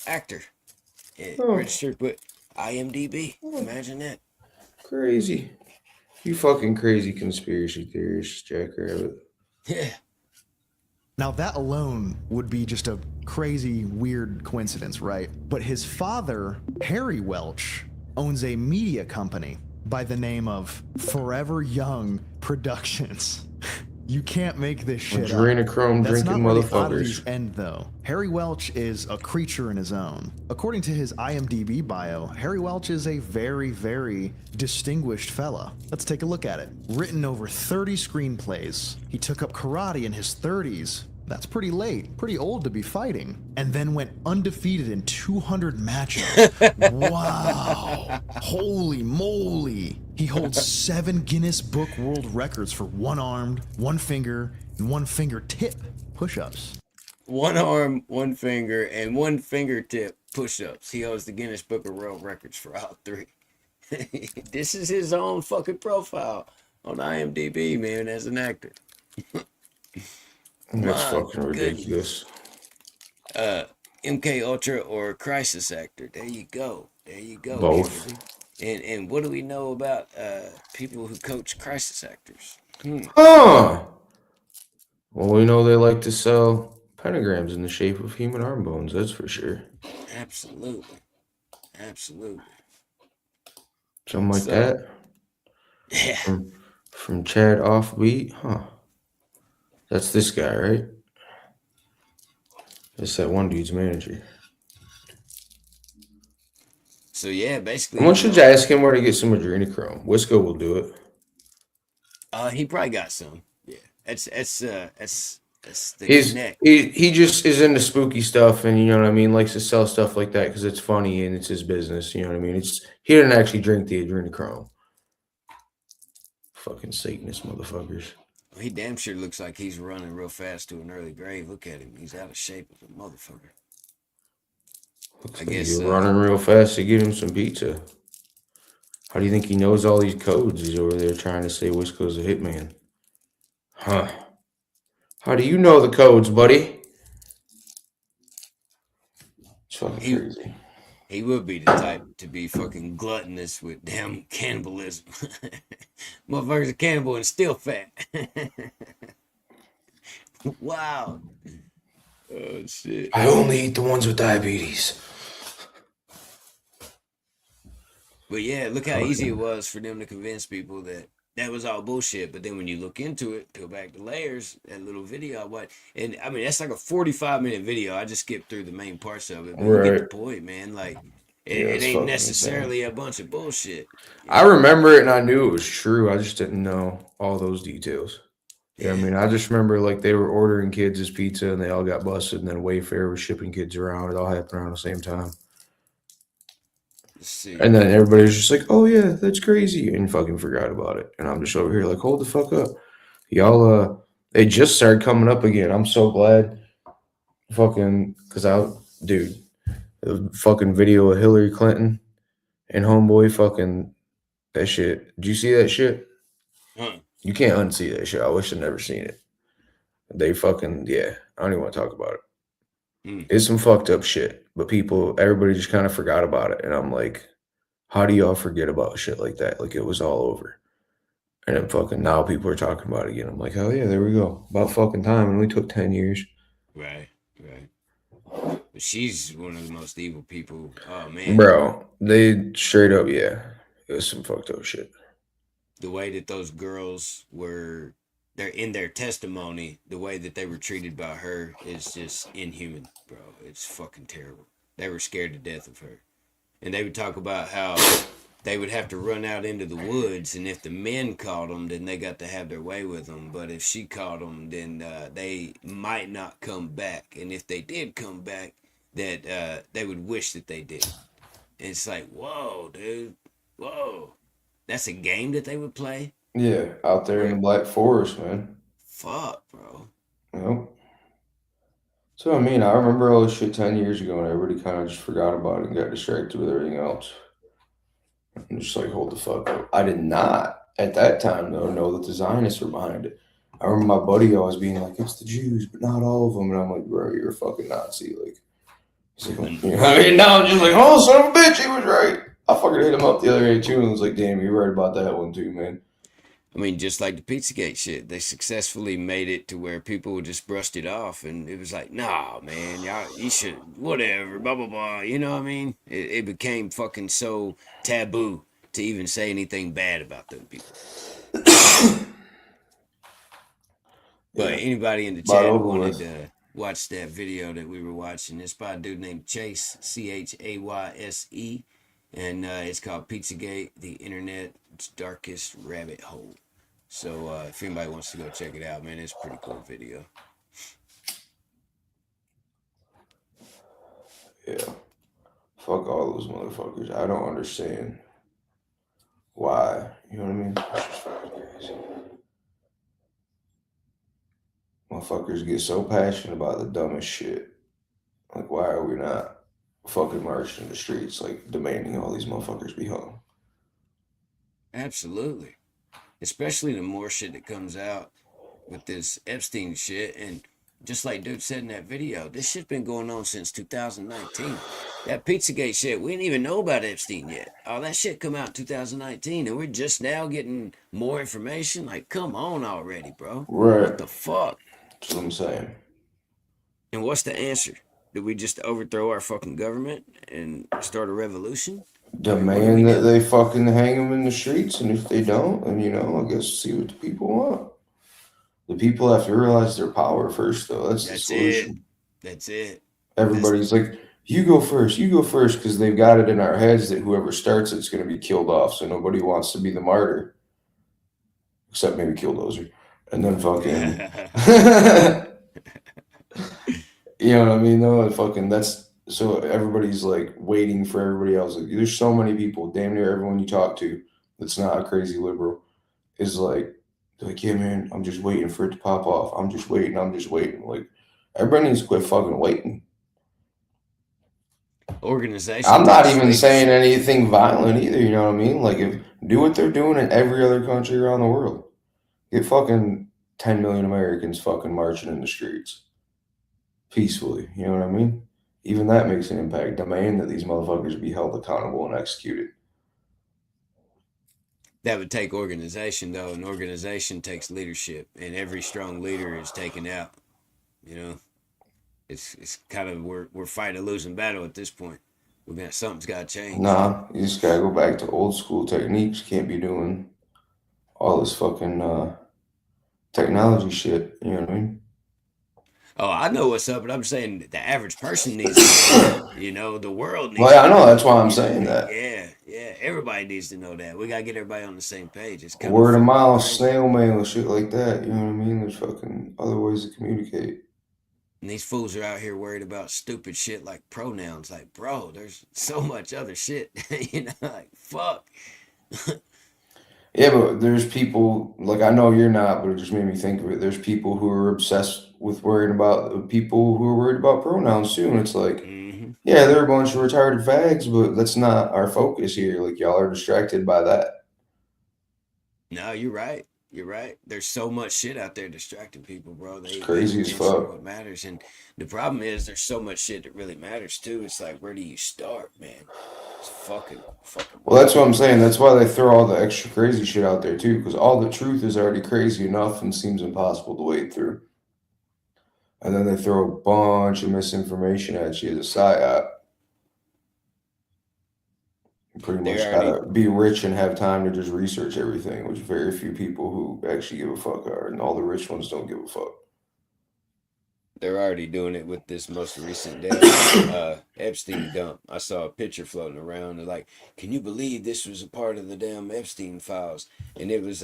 actor, Oh. registered with IMDb. Imagine that. Crazy. You fucking crazy conspiracy theorist, Jackrabbit. Yeah. Now that alone would be just a crazy, weird coincidence, right? But his father, Harry Welch, owns a media company by the name of Forever Young Productions. You can't make this shit up. Adrenochrome That's drinking not where the motherfuckers. oddities end, though. Harry Welch is a creature in his own. According to his IMDb bio, Harry Welch is a very, very distinguished fella. Let's take a look at it. Written over 30 screenplays. He took up karate in his 30s. That's pretty late, pretty old to be fighting. And then went undefeated in 200 matches. Wow. Holy moly. He holds 7 Guinness Book World Records for one armed, one finger, and one fingertip push-ups. One arm, one finger, and one fingertip push-ups. He holds the Guinness Book of World Records for all 3. This is his own fucking profile on IMDb, man, as an actor. That's My fucking goodness. ridiculous. MK Ultra or crisis actor. There you go. There you go. Both. Baby. And what do we know about people who coach crisis actors? Huh. Well, we know they like to sell pentagrams in the shape of human arm bones, that's for sure. Absolutely. Absolutely. Something like So- that. Yeah. From Chad Offbeat, huh? That's this guy, right? That's that one dude's manager. So yeah, basically, Someone should ask him where to get some adrenochrome. Wisco will do it. he probably got some. Yeah, that's the He's connect. he just is into spooky stuff, and you know what I mean. Likes to sell stuff like that because it's funny and it's his business. You know what I mean. It's he didn't actually drink the adrenochrome. Fucking Satanist motherfuckers. He damn sure looks like he's running real fast to an early grave. Look at him. He's out of shape as a motherfucker. Looks I like guess he's running real fast to get him some pizza. How do you think he knows all these codes? He's over there trying to say Wisco's a hitman. Huh. How do you know the codes, buddy? It's fucking crazy. He would be the type to be fucking gluttonous with damn cannibalism. Motherfucker's a cannibal and still fat. Wow. Oh shit. I only eat the ones with diabetes. But yeah, look how easy it was for them to convince people that that was all bullshit. But then when you look into it, peel back the layers, that little video I watched, and I mean that's like a 45-minute video. I just skipped through the main parts of it, but you get the point, man. Like it ain't necessarily a bunch of bullshit. I remember it and I knew it was true. I just didn't know all those details. Yeah, I mean, I just remember like they were ordering kids as pizza and they all got busted, and then Wayfair was shipping kids around. It all happened around the same time. And then everybody was just like, "Oh yeah, that's crazy," and fucking forgot about it. And I'm just over here like, "Hold the fuck up, y'all!" They just started coming up again. I'm so glad, fucking, dude, the fucking video of Hillary Clinton and homeboy, fucking that shit. Did you see that shit? You can't unsee that shit. I wish I'd never seen it. They fucking, yeah. I don't even want to talk about it. It's some fucked up shit, but everybody just kind of forgot about it. And I'm like, how do y'all forget about shit like that? Like it was all over. And then fucking now people are talking about it again. I'm like, oh yeah, there we go. About fucking time. And we took 10 years. Right. But she's one of the most evil people. Oh man. Bro, they straight up, yeah. It was some fucked up shit. The way that those girls were, they're in their testimony, the way that they were treated by her is just inhuman, bro. It's fucking terrible. They were scared to death of her. And they would talk about how they would have to run out into the woods, and if the men caught them, then they got to have their way with them. But if she caught them, then they might not come back. And if they did come back, that they would wish that they did. And it's like, whoa, dude. Whoa. That's a game that they would play? Yeah, out there in the Black Forest, man. Fuck, bro. Yep. So, I mean, I remember all this shit 10 years ago, and everybody kind of just forgot about it and got distracted with everything else. I'm just like, hold the fuck up. I did not, at that time, though, know that the Zionists were behind it. I remember my buddy always being like, it's the Jews, but not all of them. And I'm like, bro, you're a fucking Nazi. Like, you know what I mean? Now I'm just like, oh, son of a bitch, he was right. I fucking hit him up the other day, too, and was like, damn, you're right about that one, too, man. I mean, just like the Pizzagate shit, they successfully made it to where people just brushed it off, and it was like, nah, man, you should, whatever, blah, blah, blah. You know what I mean? It became fucking so taboo to even say anything bad about them people. But anybody in the chat who wanted to watch that video that we were watching, it's by a dude named Chase, Chayse, and it's called Pizzagate, the Internet's Darkest Rabbit Hole. So if anybody wants to go check it out, man, it's a pretty cool video. Yeah. Fuck all those motherfuckers. I don't understand why. You know what I mean? It's just fucking crazy. Motherfuckers get so passionate about the dumbest shit. Like, why are we not fucking marching in the streets, like, demanding all these motherfuckers be hung? Absolutely. Especially the more shit that comes out with this Epstein shit. And just like dude said in that video, this shit's been going on since 2019. That Pizzagate shit, we didn't even know about Epstein yet. All that shit come out in 2019, and we're just now getting more information. Like, come on already, bro. Right. What the fuck? That's what I'm saying. And what's the answer? Did we just overthrow our fucking government and start a revolution? Demand that they fucking hang them in the streets, and if they don't, then I guess see what the people want. The people have to realize their power first, though. That's the solution. That's it. Everybody's like, you go first, because they've got it in our heads that whoever starts it's going to be killed off. So nobody wants to be the martyr, except maybe Killdozer. And then fucking, you know what I mean? Though, fucking that's so everybody's like waiting for everybody else. Like, there's so many people, damn near everyone you talk to, that's not a crazy liberal, is like, yeah, man, I'm just waiting for it to pop off. I'm just waiting. Like, everybody needs to quit fucking waiting. Organization. I'm not even saying anything violent either. You know what I mean? Like, do what they're doing in every other country around the world. Get fucking 10 million Americans fucking marching in the streets peacefully. You know what I mean? Even that makes an impact. Demand that these motherfuckers be held accountable and executed. That would take organization, though. An organization takes leadership, and every strong leader is taken out. It's kind of we're fighting a losing battle at this point. Something's got to change. Nah, you just gotta go back to old school techniques. Can't be doing all this fucking technology shit. You know what I mean? Oh, I know what's up, but I'm saying the average person needs to know. The world needs. Well, yeah, I know. That's why I'm saying that. Yeah. Everybody needs to know that. We gotta get everybody on the same page. It's kind word of mouth, snail mail, shit like that. You know what I mean? There's fucking other ways to communicate. And these fools are out here worried about stupid shit like pronouns. Like, bro, there's so much other shit. Like, fuck. Yeah, but there's people, like, I know you're not, but it just made me think of it. There's people who are obsessed with worrying about people who are worried about pronouns too. And it's like, yeah, they're a bunch of retarded fags, but that's not our focus here. Like, y'all are distracted by that. No, you're right. You're right. There's so much shit out there distracting people, bro. It's crazy as fuck. What matters, and the problem is there's so much shit that really matters too. It's like, where do you start, man? It's fucking. Well, that's what I'm saying. That's why they throw all the extra crazy shit out there too, because all the truth is already crazy enough and seems impossible to wade through. And then they throw a bunch of misinformation at you as a psyop. You pretty much gotta be rich and have time to just research everything, which very few people who actually give a fuck are, and all the rich ones don't give a fuck. They're already doing it with this most recent damn Epstein dump. I saw a picture floating around. They're like, can you believe this was a part of the damn Epstein files? And it was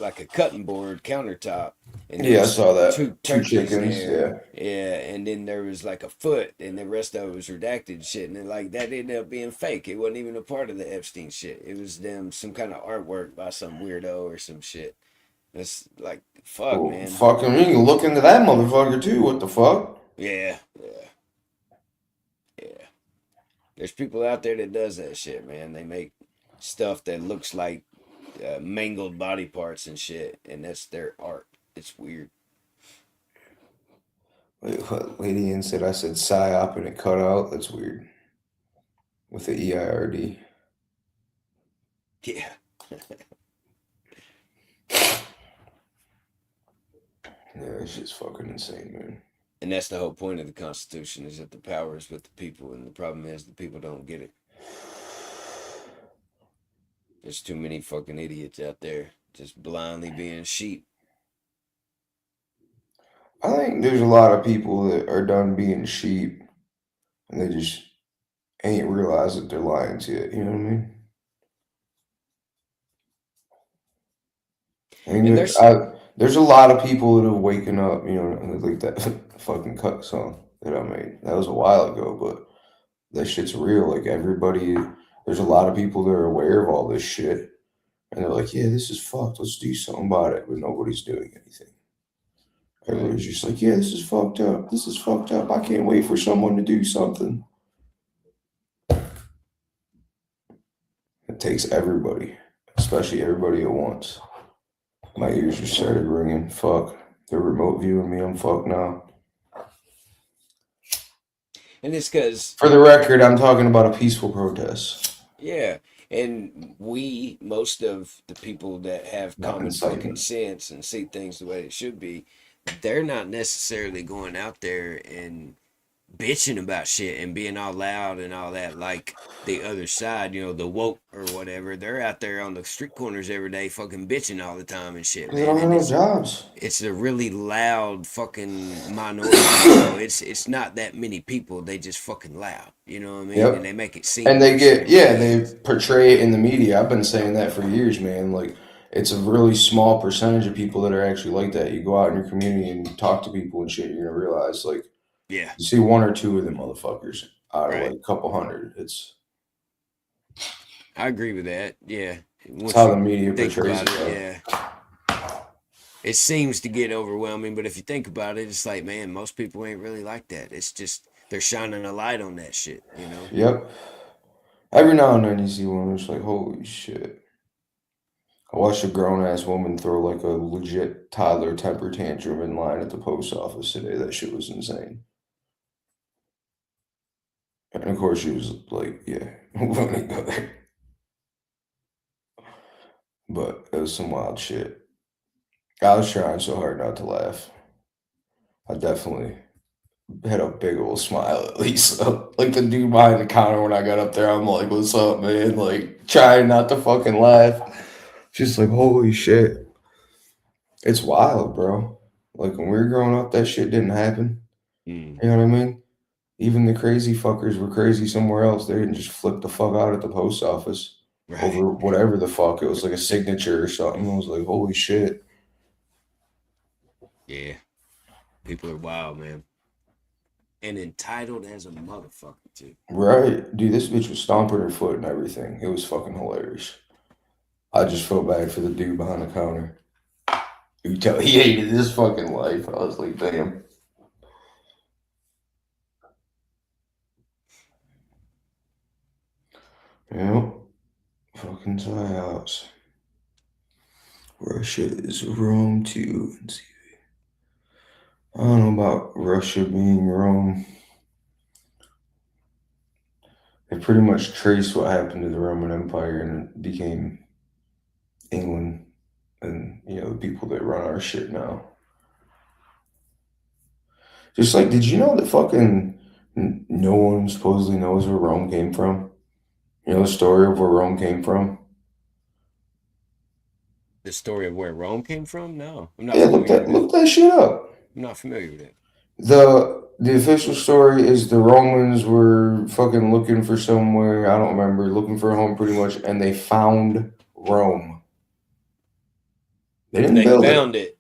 like a cutting board countertop. And yeah, I saw that. Two chickens, there. Yeah, and then there was like a foot, and the rest of it was redacted shit. And then, like, that ended up being fake. It wasn't even a part of the Epstein shit. It was some kind of artwork by some weirdo or some shit. That's like, fuck, man. Fucking me. Look into that motherfucker too. What the fuck? Yeah. There's people out there that does that shit, man. They make stuff that looks like mangled body parts and shit, and that's their art. It's weird. Wait, what? Lady Ian said I said psyop and it cut out. That's weird. With the EIRD. Yeah. Yeah, this shit's fucking insane, man. And that's the whole point of the Constitution, is that the power is with the people, and the problem is the people don't get it. There's too many fucking idiots out there just blindly being sheep. I think there's a lot of people that are done being sheep, and they just ain't realized that they're lions yet. You know what I mean? There's a lot of people that have waken up, like that fucking cut song that I made. That was a while ago, but that shit's real. Like, there's a lot of people that are aware of all this shit, and they're like, yeah, this is fucked. Let's do something about it, but nobody's doing anything. Everybody's just like, yeah, this is fucked up. This is fucked up. I can't wait for someone to do something. It takes everybody, especially everybody at once. My ears just started ringing. Fuck. They're remote viewing me. I'm fucked now. And it's because... For the record, I'm talking about a peaceful protest. Yeah. And most of the people that have common fucking sense and see things the way it should be, they're not necessarily going out there and bitching about shit and being all loud and all that, like the other side, you know, the woke or whatever. They're out there on the street corners every day, fucking bitching all the time and shit, Because they man. don't have And no jobs. it's a really loud fucking minority. You know, it's not that many people. They just fucking loud. You know what I mean? And Yep. they make it seem And they like shit get, ain't what yeah, it they is. portray it in the media. I've been saying that for years, man. Like, it's a really small percentage of people that are actually like that. You go out in your community and talk to people and shit, you're gonna realize, like, Yeah. you see one or two of them motherfuckers out of Right. like a couple hundred. I agree with that. Yeah. It's Once how the you media think portrays about it, stuff. yeah. It seems to get overwhelming, but if you think about it, it's like, man, most people ain't really like that. It's just they're shining a light on that shit, you know? Yep. Every now and then you see one that's like, holy shit. I watched a grown ass woman throw like a legit toddler temper tantrum in line at the post office today. That shit was insane. And of course, she was like, yeah, we wouldn't go there. But it was some wild shit. I was trying so hard not to laugh. I definitely had a big old smile at least. Like the dude behind the counter when I got up there, I'm like, what's up, man? Like, trying not to fucking laugh. Just like, holy shit. It's wild, bro. Like, when we were growing up, that shit didn't happen. Mm. You know what I mean? Even the crazy fuckers were crazy somewhere else. They didn't just flip the fuck out at the post office over Right. whatever the fuck. It was like a signature or something. I was like, holy shit. Yeah. People are wild, man. And entitled as a motherfucker, too. Right. Dude, this bitch was stomping her foot and everything. It was fucking hilarious. I just felt bad for the dude behind the counter. He hated his fucking life. I was like, damn. Yep. Fucking tryouts. Russia is Rome too. I don't know about Russia being Rome. They pretty much traced what happened to the Roman Empire and it became England and, you know, the people that run our shit now. Just like, did you know that fucking no one supposedly knows where Rome came from? You know the story of where Rome came from? The story of where Rome came from? No, I'm not Yeah, familiar with it. look that shit up. I'm not familiar with it. The official story is the Romans were fucking looking for somewhere, I don't remember, looking for a home pretty much, and they found Rome. They didn't They build found it. it.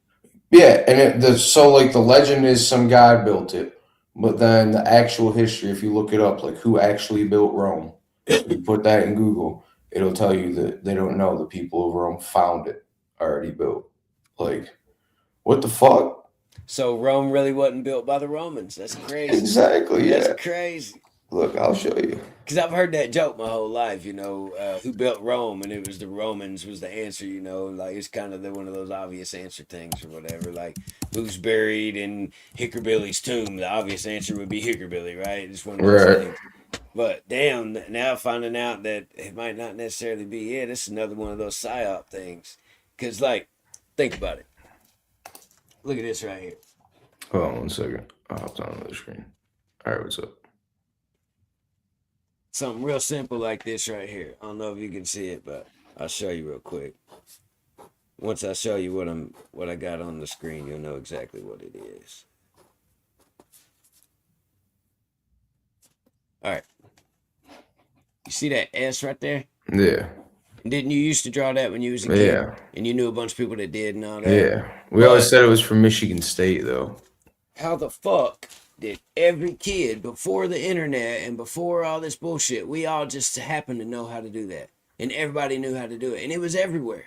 Yeah, and so like the legend is some guy built it, but then the actual history, if you look it up, like who actually built Rome, you put that in Google, it'll tell you that they don't know the people of Rome found it already built. Like, what the fuck? So Rome really wasn't built by the Romans. That's crazy. Exactly, That's yeah. crazy. Look, I'll show you. Because I've heard that joke my whole life, you know, who built Rome, and it was the Romans was the answer, you know, like it's kind of one of those obvious answer things or whatever, like who's buried in Hickerbilly's tomb. The obvious answer would be Hickerbilly, right? It's one of those Right. things. But damn, now finding out that it might not necessarily be it, it's another one of those psyop things. Because, like, think about it. Look at this right here. Hold on 1 second. I hopped on another screen. All right, what's up? Something real simple like this right here. I don't know if you can see it, but I'll show you real quick. Once I show you what I got on the screen, you'll know exactly what it is. All right. You see that S right there? Yeah. Didn't you used to draw that when you was a kid? Yeah. And you knew a bunch of people that did and all that? Yeah. We always said it was from Michigan State, though. How the fuck did every kid before the internet and before all this bullshit, we all just happened to know how to do that? And everybody knew how to do it. And it was everywhere.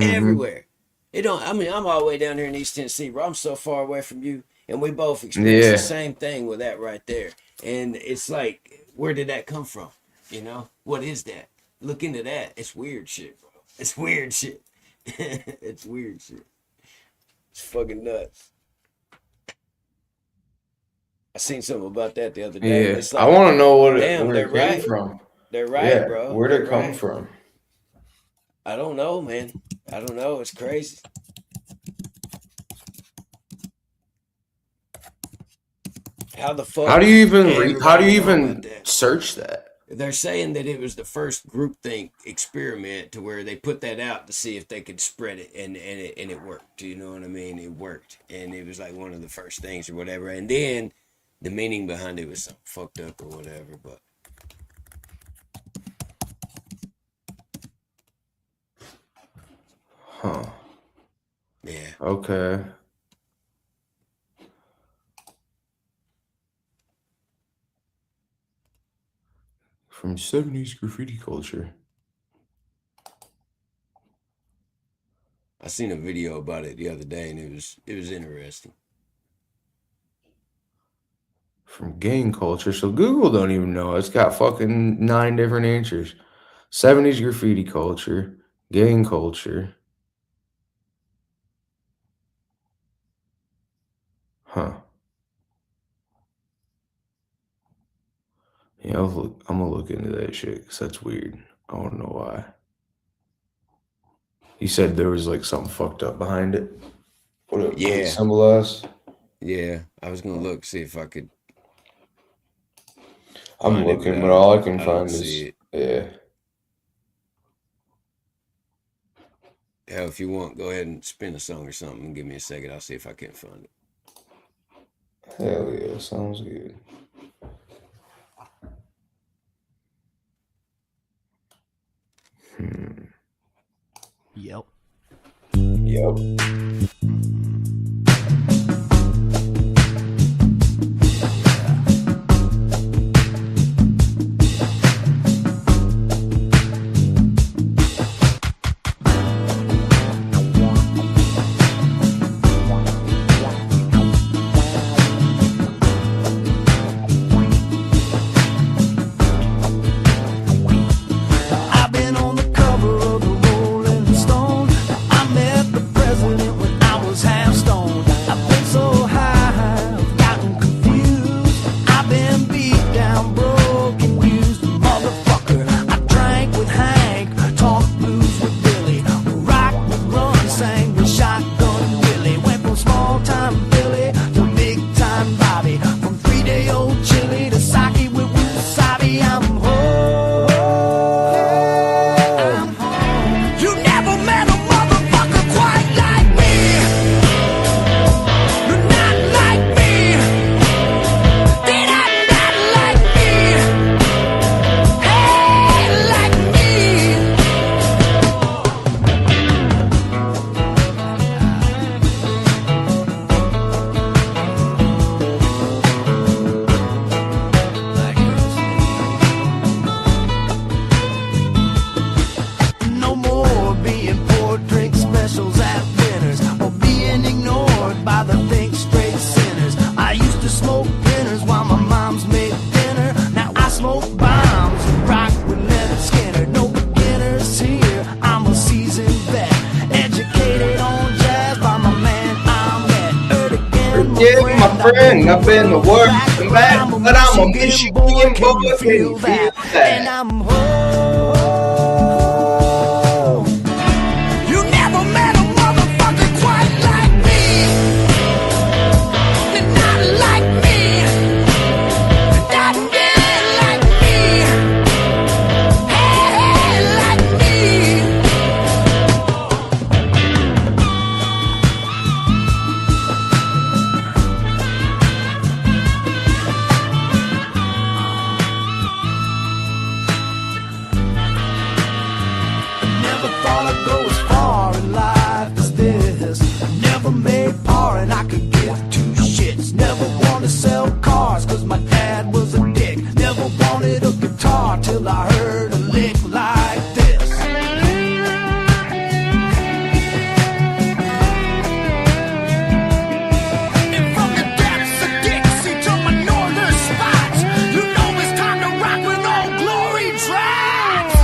Everywhere. It don't, I mean, I'm all the way down here in East Tennessee, bro. I'm so far away from you. And we both experienced the same thing with that right there. And it's like, where did that come from? You know? What is that? Look into that. It's weird shit, bro. It's weird shit. It's weird shit. It's fucking nuts. I seen something about that the other day. Yeah. It's like, I want to know where damn, it they're came right. from. They're right, Yeah. bro. Where'd it They're come right. from? I don't know, man. I don't know. It's crazy. How the fuck? How do you even how do you everybody know even about that? search that? They're saying that it was the first groupthink experiment to where they put that out to see if they could spread it, and it worked. You know what I mean? It worked, and it was like one of the first things or whatever. And then the meaning behind it was something fucked up or whatever. But Huh. yeah, Okay. From 70s graffiti culture. I seen a video about it the other day, and it was interesting. From gang culture. So Google don't even know. It's got fucking 9 different answers. 70s graffiti culture, gang culture. Huh. Yeah, I'm gonna look into that shit because that's weird. I don't know why. He said there was like something fucked up behind it. What it Yeah. symbolized? Yeah, I was gonna look see if I could. I'm find it, looking, I but don't- all I can I don't find is see it. yeah. Hell, if you want, go ahead and spin a song or something. Give me a second. I'll see if I can't find it. Hell yeah, sounds good. Yep. Yep. I've been on the cover of the Rolling Stone. I met the president when I was half stoned. I've been so high, I've gotten confused. I've been beat down, broken, used, motherfucker. I drank with Hank, talked blues with Billy, rocked with Run, sang with Shotgun Willie. Went from small time Billy to big time Bobby, from 3-day-old chili to sake with wasabi. I'm home. You never met a motherfucker quite like me. You're not like me. They're not like me. Hey, like me. No more being poor, drink specials at dinners, or being ignored by the think straight sinners. I used to smoke dinners while my moms made dinner. Now I smoke bombs and rock with Leonard Skinner. No beginners here, I'm a seasoned vet, educated on jazz by my man Ahmed. Yeah, my friend, I've been to work and back, but I'm a Michigan boy. Can you feel that? And I'm home. You never met a motherfucker quite like me. They're not like me. Not dead like me. Hey, like me. Never thought I'd go as far in life as this. Never made par and I could give two shits. Never wanted to sell cars cause my dad was a dick. Never wanted a guitar till I heard a lick like this. And from the depths of Dixie to my northern spots, you know it's time to rock when Old Glory drops.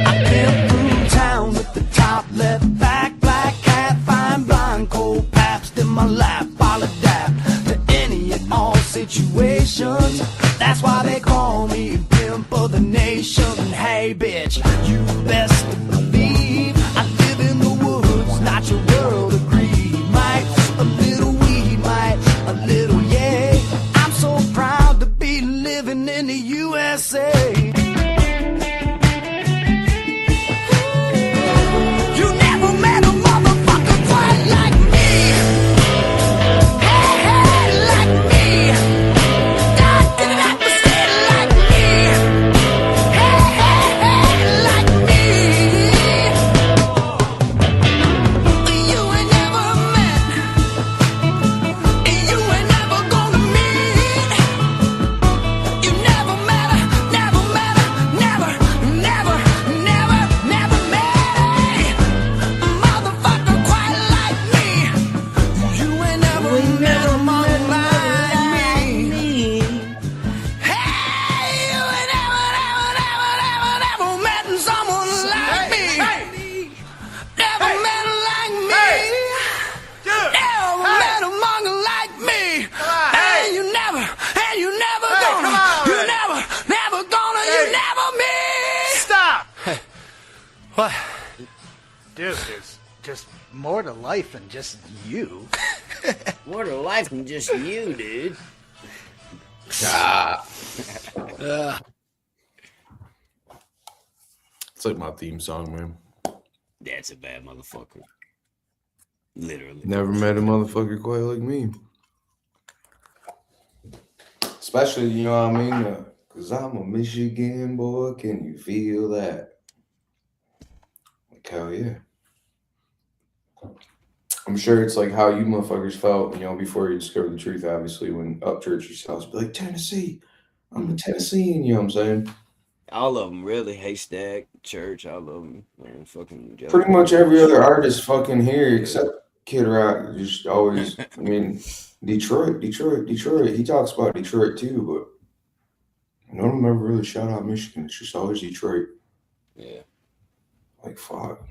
I've been through town with the top left back, black cat, fine blind, cold Pabst in my lap. I'll adapt to any and all situations. That's why they call me Pimp for the nation. Hey, bitch, you best believe I live in the woods, not your world. Agree, might a little weed, might a little yay. I'm so proud to be living in the USA. You never met a motherfucker quite like me. Hey, hey, like me. God didn't have to say it like me. Hey, hey, hey, like me. You ain't never met, you ain't never gonna meet. You never met her, never met her, never, never, never, never met a motherfucker quite like me. You ain't never met a mother like me. Hey, you ain't never, never, never, never, never met someone like me. Never met her like me. Never met a mother like me. And you never gonna, you never gonna, you never me. Stop! What? Dude, there's just more to life than just you. More to life than just you, dude. It's like my theme song, man. That's a bad motherfucker. Literally. Never met a motherfucker quite like me. Especially, you know what I mean? Because I'm a Michigan boy. Can you feel that? Like, hell yeah. I'm sure it's like how you motherfuckers felt, you know, before you discovered the truth, obviously, when Upchurch used to be like, Tennessee, I'm a Tennessean, you know what I'm saying? All of them, really. Haystack, Church, all of them. Man, fucking. Pretty much every other artist fucking here except Kid Rock, just always, I mean, Detroit. He talks about Detroit too, but none of them ever really shout out Michigan. It's just always Detroit. Yeah. Like, fuck.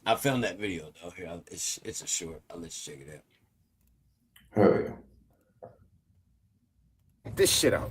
I found that video though. Here, it's a short. I'll let you check it out. Hell yeah. This shit out.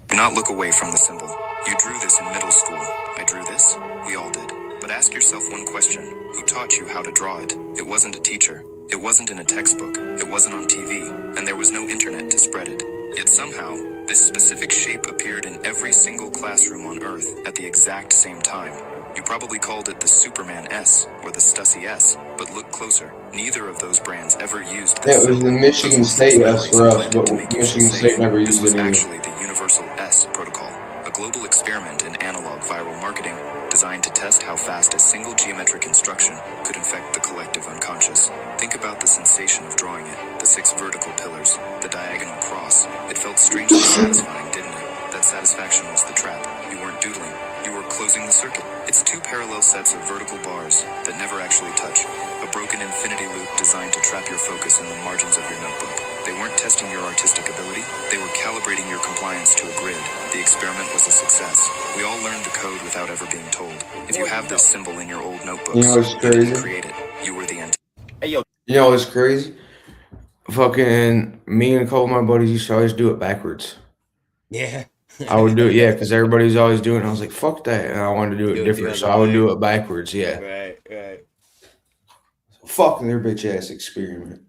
Do not look away from the symbol. You drew this in middle school. I drew this. We all did. But ask yourself one question. Who taught you how to draw it? It wasn't a teacher. It wasn't in a textbook. It wasn't on TV. And there was no internet to spread it. Yet somehow, this specific shape appeared in every single classroom on Earth at the exact same time. You probably called it the Superman S or the Stussy S, but look closer. Neither of those brands ever used this. Yeah, it was the Michigan State S for us, but Michigan State never used it either. Actually the Universal S protocol, a global experiment in analog viral marketing designed to test how fast a single geometric instruction could infect the collective unconscious. Think about the sensation of drawing it, the 6 vertical pillars, the diagonal cross. It felt strangely satisfying, didn't it? That satisfaction was the trap. You weren't doodling. You were closing the circuit. It's 2 parallel sets of vertical bars that never actually touch. A broken infinity loop designed to trap your focus in the margins of your notebook. They weren't testing your artistic ability. They were calibrating your compliance to a grid. The experiment was a success. We all learned the code without ever being told. If you have this symbol in your old notebooks, You know what's you crazy? didn't create it. You were the entity. Hey, yo. You know what's crazy? Fucking me and a couple of my buddies used to always do it backwards. Yeah. I would do it, yeah, because everybody was always doing it. I was like, fuck that. And I wanted to do it different, so I would do it backwards, yeah. Right. So fuck their bitch ass experiment.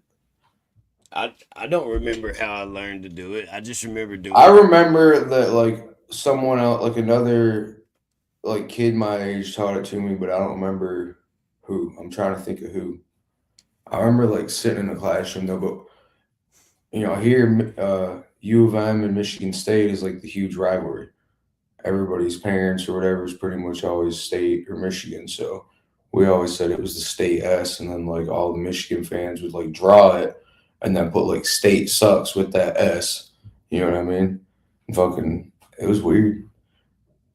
I don't remember how I learned to do it. I just remember doing I it. remember that, like, someone else, like another, like, kid my age taught it to me, but I don't remember who. I'm trying to think of who. I remember, like, sitting in the classroom, though, but, you know, here, U of M and Michigan State is, like, the huge rivalry. Everybody's parents or whatever is pretty much always State or Michigan, so we always said it was the State S, and then, like, all the Michigan fans would, like, draw it and then put, like, State sucks with that S. You know what I mean? Fucking, it was weird.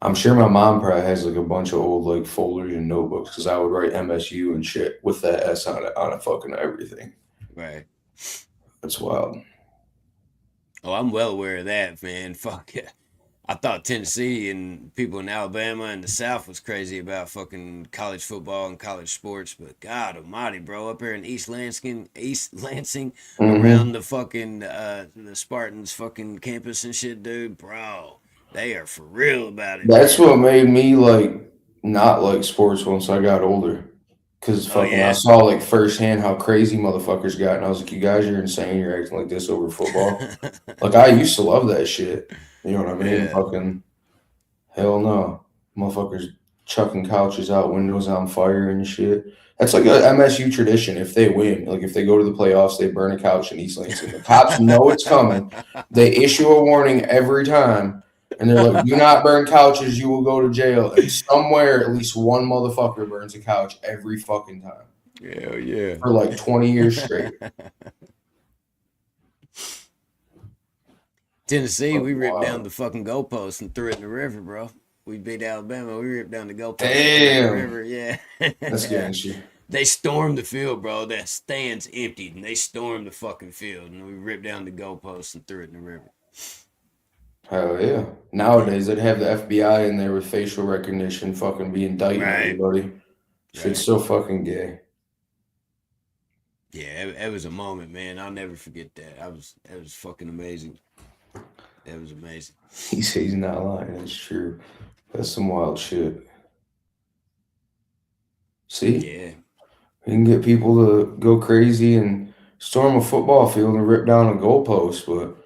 I'm sure my mom probably has, like, a bunch of old, like, folders and notebooks, because I would write MSU and shit with that S on it fucking everything. Right. That's wild. Oh, I'm well aware of that, man. Fuck yeah. I thought Tennessee and people in Alabama and the South was crazy about fucking college football and college sports, but God Almighty, bro, up here in East Lansing, around the fucking the Spartans fucking campus and shit, dude, bro, they are for real about it, That's man. what made me like not like sports once I got older. Cause Oh fucking I yeah. saw like firsthand how crazy motherfuckers got, and I was like, "You guys are insane. You're acting like this over football." Like I used to love that shit. You know what I mean? Yeah. Fucking hell no, motherfuckers chucking couches out, windows on fire and shit. That's like a MSU tradition. If they win, like if they go to the playoffs, they burn a couch in East Lansing. The cops know it's coming. They issue a warning every time. And they're like, do not burn couches, you will go to jail. And somewhere, at least one motherfucker burns a couch every fucking time. Hell yeah. For like 20 years straight. Tennessee, we ripped down the fucking goalpost and threw it in the river, bro. We beat Alabama. We ripped down the goalpost and threw it in the river. Yeah. That's gangster. They stormed the field, bro. That stands emptied, and they stormed the fucking field, and we ripped down the goalpost and threw it in the river. Hell yeah. Nowadays, they'd have the FBI in there with facial recognition fucking be indicting everybody. Shit's so fucking gay. Yeah, it was a moment, man. I'll never forget that. That was fucking amazing. That was amazing. He says he's not lying. That's true. That's some wild shit. See? Yeah. You can get people to go crazy and storm a football field and rip down a goalpost, but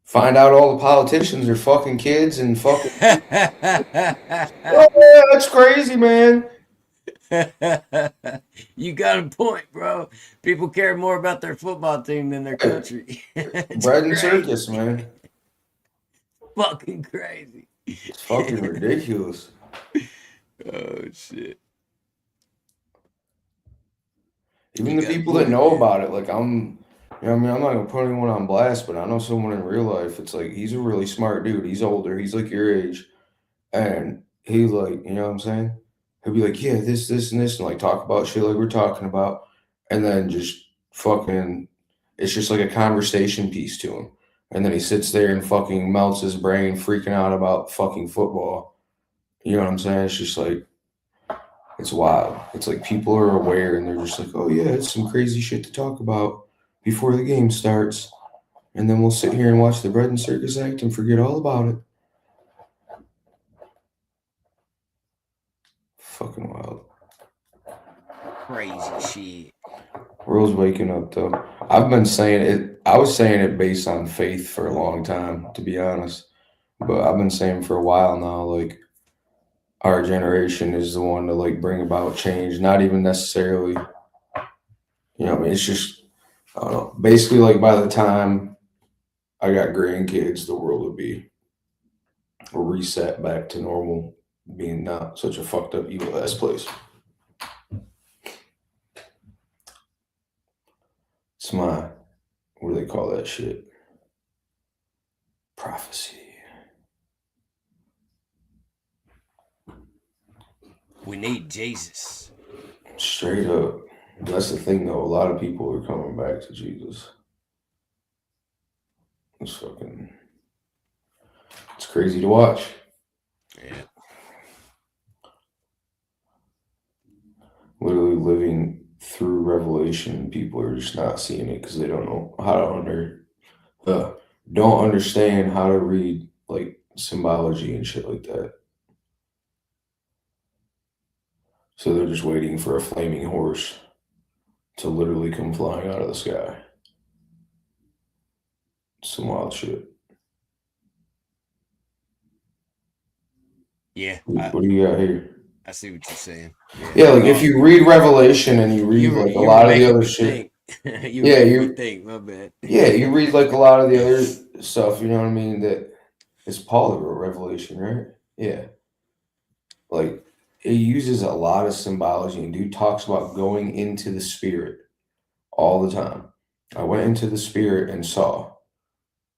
find out all the politicians are fucking kids and fucking. Oh, yeah, that's crazy, man. You got a point, bro. People care more about their football team than their country. Bread and circus, man. Fucking crazy. It's fucking ridiculous. Oh shit. Even the people that know about it, like you know what I mean, I'm not gonna put anyone on blast, but I know someone in real life. It's like he's a really smart dude. He's older. He's like your age, and he's like, you know what I'm saying? He'll be like, yeah, this, and this, and like talk about shit like we're talking about, and then just fucking, it's just like a conversation piece to him. And then he sits there and fucking melts his brain, freaking out about fucking football. You know what I'm saying? It's just like, it's wild. It's like people are aware and they're just like, oh yeah, it's some crazy shit to talk about before the game starts. And then we'll sit here and watch the Bread and Circus act and forget all about it. Fucking wild. Crazy shit. World's waking up though. I've been saying it. I was saying it based on faith for a long time, to be honest. But I've been saying for a while now, like our generation is the one to like bring about change. Not even necessarily, you know, I mean, it's just, I don't know. Basically, like by the time I got grandkids, the world would be reset back to normal, being not such a fucked up evil ass place. It's my, what do they call that shit? Prophecy. We need Jesus. Straight up. That's the thing though. A lot of people are coming back to Jesus. It's fucking, it's crazy to watch. Yeah. Literally living through Revelation, people are just not seeing it because they don't know how to don't understand how to read like symbology and shit like that. So they're just waiting for a flaming horse to literally come flying out of the sky. Some wild shit. Yeah. What do you got here? I see what you're saying. Yeah, like if you read Revelation and you read like a lot of the other shit. you think, my bad. Yeah, you read like a lot of the other stuff, you know what I mean? That it's Paul that wrote Revelation, right? Yeah. Like it uses a lot of symbology, and dude talks about going into the spirit all the time. I went into the spirit and saw.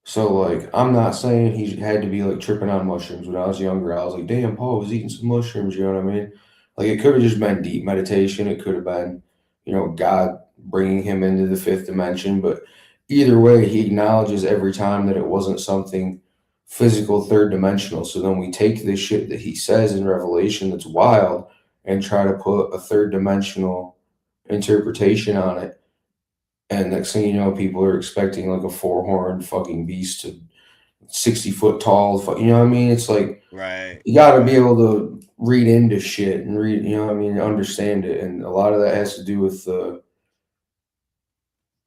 So like I'm not saying he had to be like tripping on mushrooms. When I was younger, I was like, damn, Paul was eating some mushrooms, you know what I mean? Like it could have just been deep meditation. It could have been, you know, God bringing him into the fifth dimension. But either way, he acknowledges every time that it wasn't something physical third dimensional. So then we take this shit that he says in Revelation that's wild and try to put a third dimensional interpretation on it. And next thing you know, people are expecting like a 4-horned fucking beast to 60 foot tall. You know what I mean? It's like, right. You got to be able to read into shit and read, you know what I mean, understand it. And a lot of that has to do with the,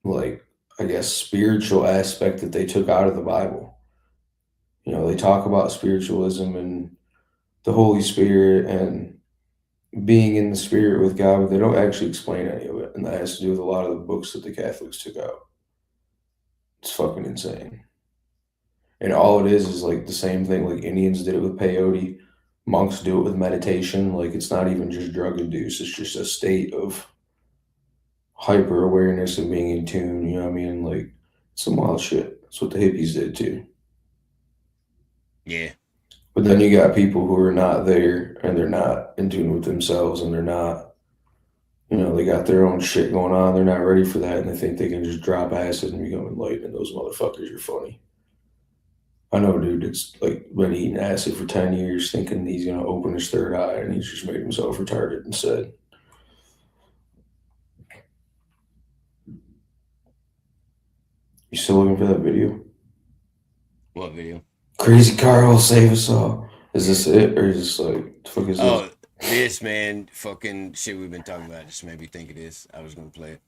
like, I guess, spiritual aspect that they took out of the Bible. You know, they talk about spiritualism and the Holy Spirit and being in the spirit with God, but they don't actually explain any of it. And that has to do with a lot of the books that the Catholics took out. It's fucking insane. And all it is like the same thing. Like Indians did it with peyote. Monks do it with meditation. Like it's not even just drug induced. It's just a state of hyper awareness and being in tune. You know what I mean? Like some wild shit. That's what the hippies did too. Yeah. But then you got people who are not there and they're not in tune with themselves and they're not, you know, they got their own shit going on. They're not ready for that and they think they can just drop acid and become enlightened. And those motherfuckers are funny. I know a dude that's like been eating acid for 10 years thinking he's going to open his third eye and he's just made himself retarded instead. You still looking for that video? What video? Crazy Carl save us all. Is this it or is this like the fuck is this? This man fucking shit we've been talking about just made me think of this. I was gonna play it.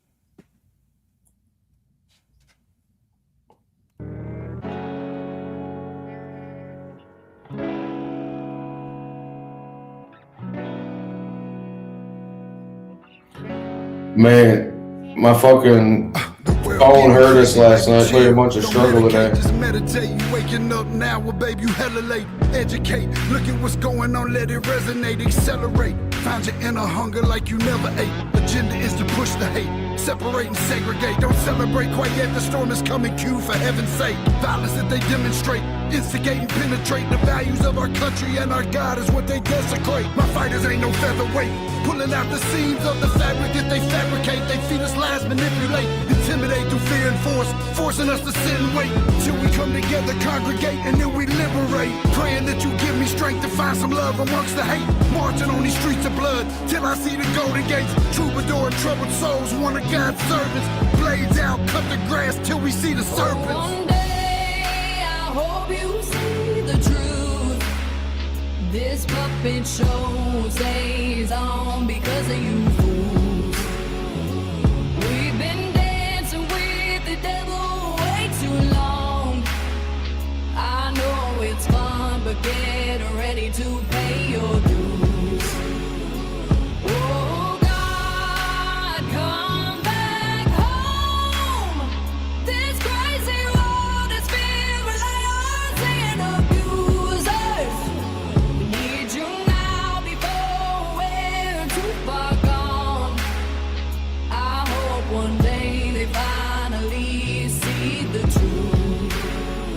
Man, my fucking phone hurt us last night. Played a bunch of struggle today. Just meditate, you waking up now, well, babe, you hella late. Educate, look at what's going on, let it resonate, accelerate. Find your inner hunger like you never ate. Agenda is to push the hate, separate and segregate. Don't celebrate quite yet, the storm is coming, cue for heaven's sake. Violence that they demonstrate, instigate and penetrate. The values of our country and our God is what they desecrate. My fighters ain't no featherweight, pulling out the seams of the fabric that they fabricate. They feed us lies, manipulate, intimidate through fear and force, forcing us to sit and wait till we come together, congregate, and then we liberate. Praying that you give me strength to find some love amongst the hate. Marching on these streets of blood till I see the golden gates. Troubadour and troubled souls, one of God's servants. Blades out, cut the grass till we see the serpents. One day I hope you see the truth. This puppet show stays on because of you fools. We've been dancing with the devil way too long. I know it's fun, but get ready to pay your dues. Oh God, come back home. This crazy world is filled with liars and abusers. We need you now before we're too far gone. I hope one day they finally see the truth.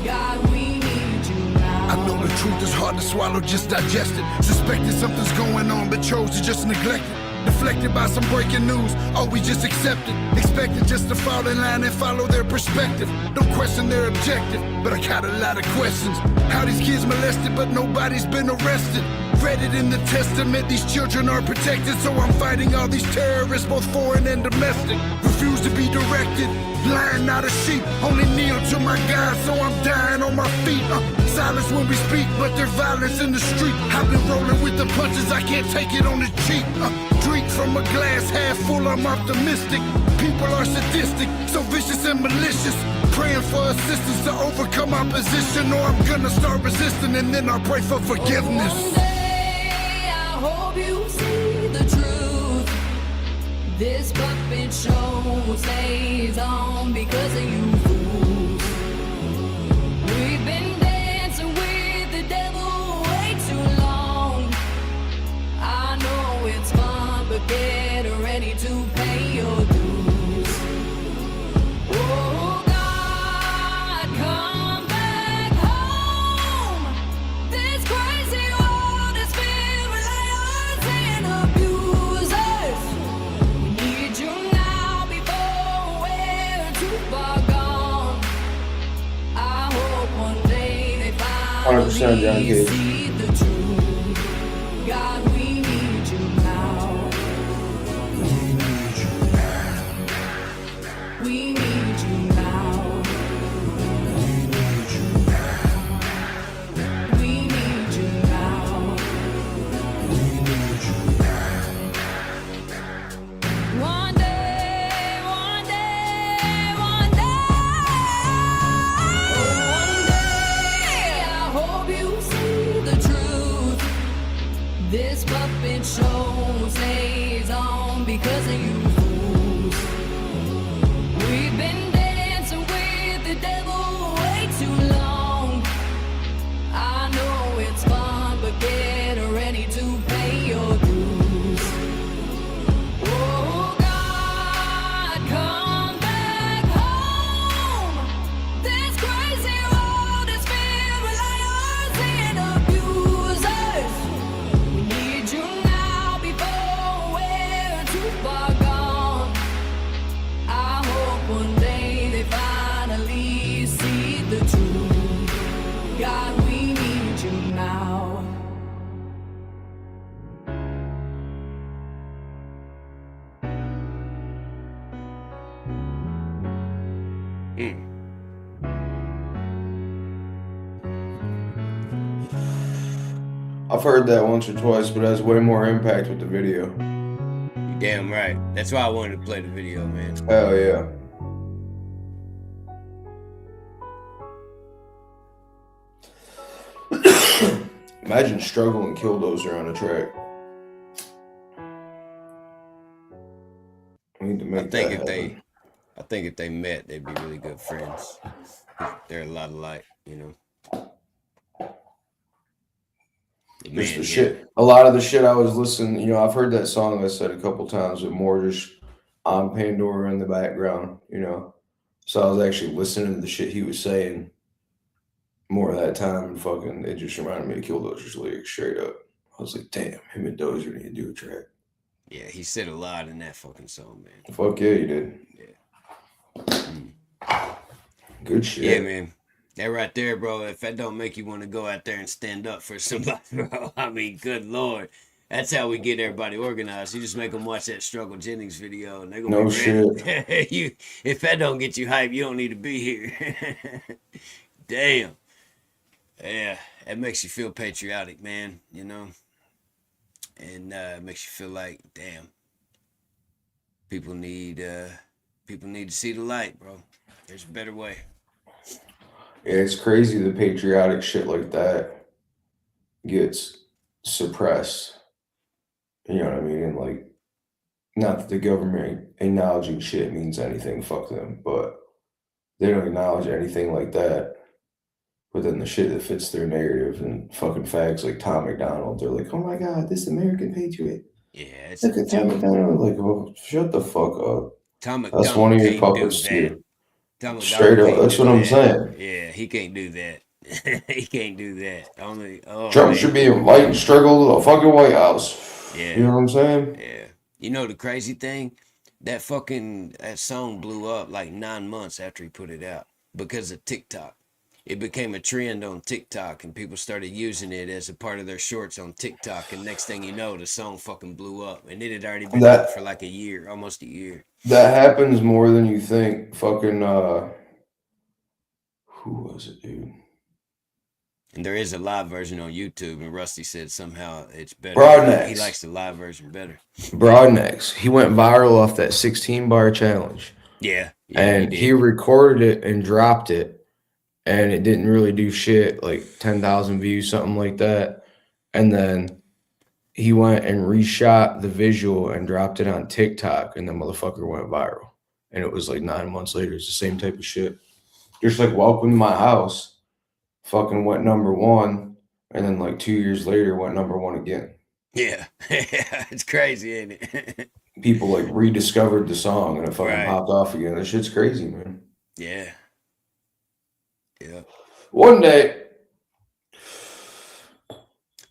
God, we need you now. I know the truth is hard to swallow, just digest it. Suspected something's going on, but chose to just neglect it. Deflected by some breaking news, oh, we just accept it. Expected just to fall in line and follow their perspective. Don't question their objective, but I got a lot of questions. How these kids molested, but nobody's been arrested. Read it in the testament, these children are protected. So I'm fighting all these terrorists, both foreign and domestic. Refuse to be directed, lion not a sheep. Only kneel to my God, so I'm dying on my feet. Silence when we speak, but there's violence in the street. I've been rolling with the punches, I can't take it on the cheap. Drink from a glass half full, I'm optimistic. People are sadistic, so vicious and malicious. Praying for assistance to overcome opposition, or I'm gonna start resisting and then I'll pray for forgiveness. One day I hope you see the truth. This puppet show stays on because of you fools. We've been dancing with the devil way too long. I know it's fun, but get ready to pay your dues. Oh God, come back home. This crazy world is filled with liars and abusers. We need you now before we're too far gone. 100% John Cage. see the truth. God, we need you now. We need you now. We need you now. We need you now. One day, one day, one day, I hope you see the truth. This puppet show stays on because of you fools. We've been dancing with the devil way too long. I know it's fun, but get ready to pay your dues. Oh God, come back home. This crazy world is filled with liars and abusers. We need you now before we're too far gone. I hope one day they finally see the truth. God, we need you now. I've heard that once or twice, but it has way more impact with the video. You damn right. That's why I wanted to play the video, man. Hell yeah. Imagine Struggle and Killdozer on a track. We need to make that happen. I think if they met, they'd be really good friends. They're a lot alike, you know. Just the shit. A lot of the shit I was listening, you know, I've heard that song I said a couple times, but more just on Pandora in the background, you know. So I was actually listening to the shit he was saying more of that time, and fucking, it just reminded me of Killdozer's lyrics straight up. I was like, damn, him and Dozer need to do a track. Yeah, he said a lot in that fucking song, man. Fuck yeah, he did. Yeah. Good shit. Yeah, man. That right there, bro, if that don't make you want to go out there and stand up for somebody, bro, I mean, good Lord. That's how we get everybody organized. You just make them watch that Struggle Jennings video, and they're going to be ready. If that don't get you hyped, you don't need to be here. Damn. Yeah, that makes you feel patriotic, man, you know? And it makes you feel like, damn, people need to see the light, bro. There's a better way. Yeah, it's crazy the patriotic shit like that gets suppressed. You know what I mean? And like, not that the government acknowledging shit means anything, fuck them, but they don't acknowledge anything like that. But then the shit that fits their narrative, and fucking fags like Tom McDonald, they're like, oh my God, this American patriot. Yeah, it's look at Tom McDonald. Like, oh, shut the fuck up. Tom McDonald That's one of your can't puppets, do that. too. McDonald Straight up, can't that's do what I'm that. saying. Yeah, he can't do that. He can't do that. Only Trump should be inviting Struggle to the fucking White House. Yeah. You know what I'm saying? Yeah. You know the crazy thing? That song blew up like 9 months after he put it out because of TikTok. It became a trend on TikTok, and people started using it as a part of their shorts on TikTok. And next thing you know, the song fucking blew up, and it had already been out for like a year, almost a year. That happens more than you think. Fucking who was it, dude? And there is a live version on YouTube, and Rusty said somehow it's better. Broadnax. He likes the live version better. Broadnax. He went viral off that 16-bar challenge. Yeah. And he recorded it and dropped it. And it didn't really do shit, like 10,000 views, something like that. And then he went and reshot the visual and dropped it on TikTok, and the motherfucker went viral. And it was like 9 months later. It's the same type of shit. Just like Welcome to My House fucking went #1, and then like 2 years later went #1 again. Yeah. It's crazy, ain't it? People like rediscovered the song, and it fucking popped off again. That shit's crazy, man. Yeah. Yeah. One day.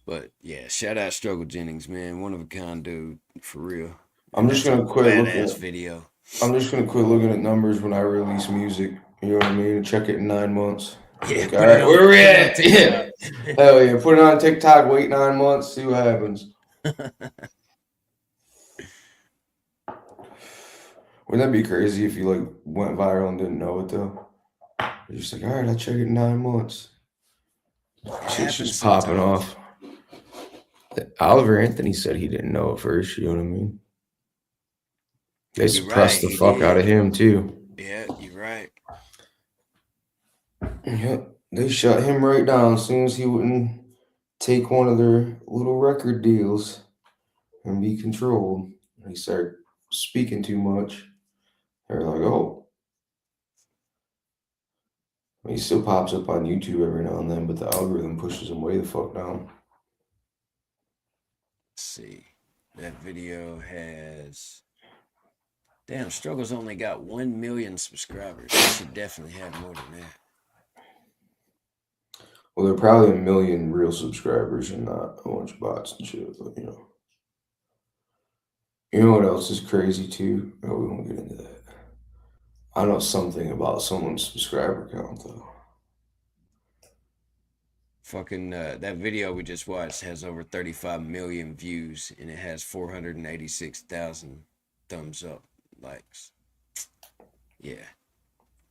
But yeah, shout out Struggle Jennings, man. One of a kind dude, for real. I'm just gonna quit looking at video. I'm just gonna quit looking at numbers when I release music. You know what I mean? Check it in 9 months. Yeah, Like, all right, where we at? Yeah. Hell yeah, put it on TikTok, wait 9 months, see what happens. Wouldn't that be crazy if you like went viral and didn't know it though? You're just like, all right, I'll check it in 9 months. Shit's just popping off. Oliver Anthony said he didn't know at first, you know what I mean? They suppressed the fuck out of him too. Yeah, you're right. Yep, they shut him right down as soon as he wouldn't take one of their little record deals and be controlled. He started speaking too much. They're like, oh. He still pops up on YouTube every now and then, but the algorithm pushes him way the fuck down. Let's see. That video has... Damn, Struggle's only got 1 million subscribers. He should definitely have more than that. Well, they're probably 1 million real subscribers and not a bunch of bots and shit, but you know. You know what else is crazy too? Oh, we won't get into that. I know something about someone's subscriber count though. Fucking that video we just watched has over 35 million views and it has 486,000 thumbs up likes. Yeah,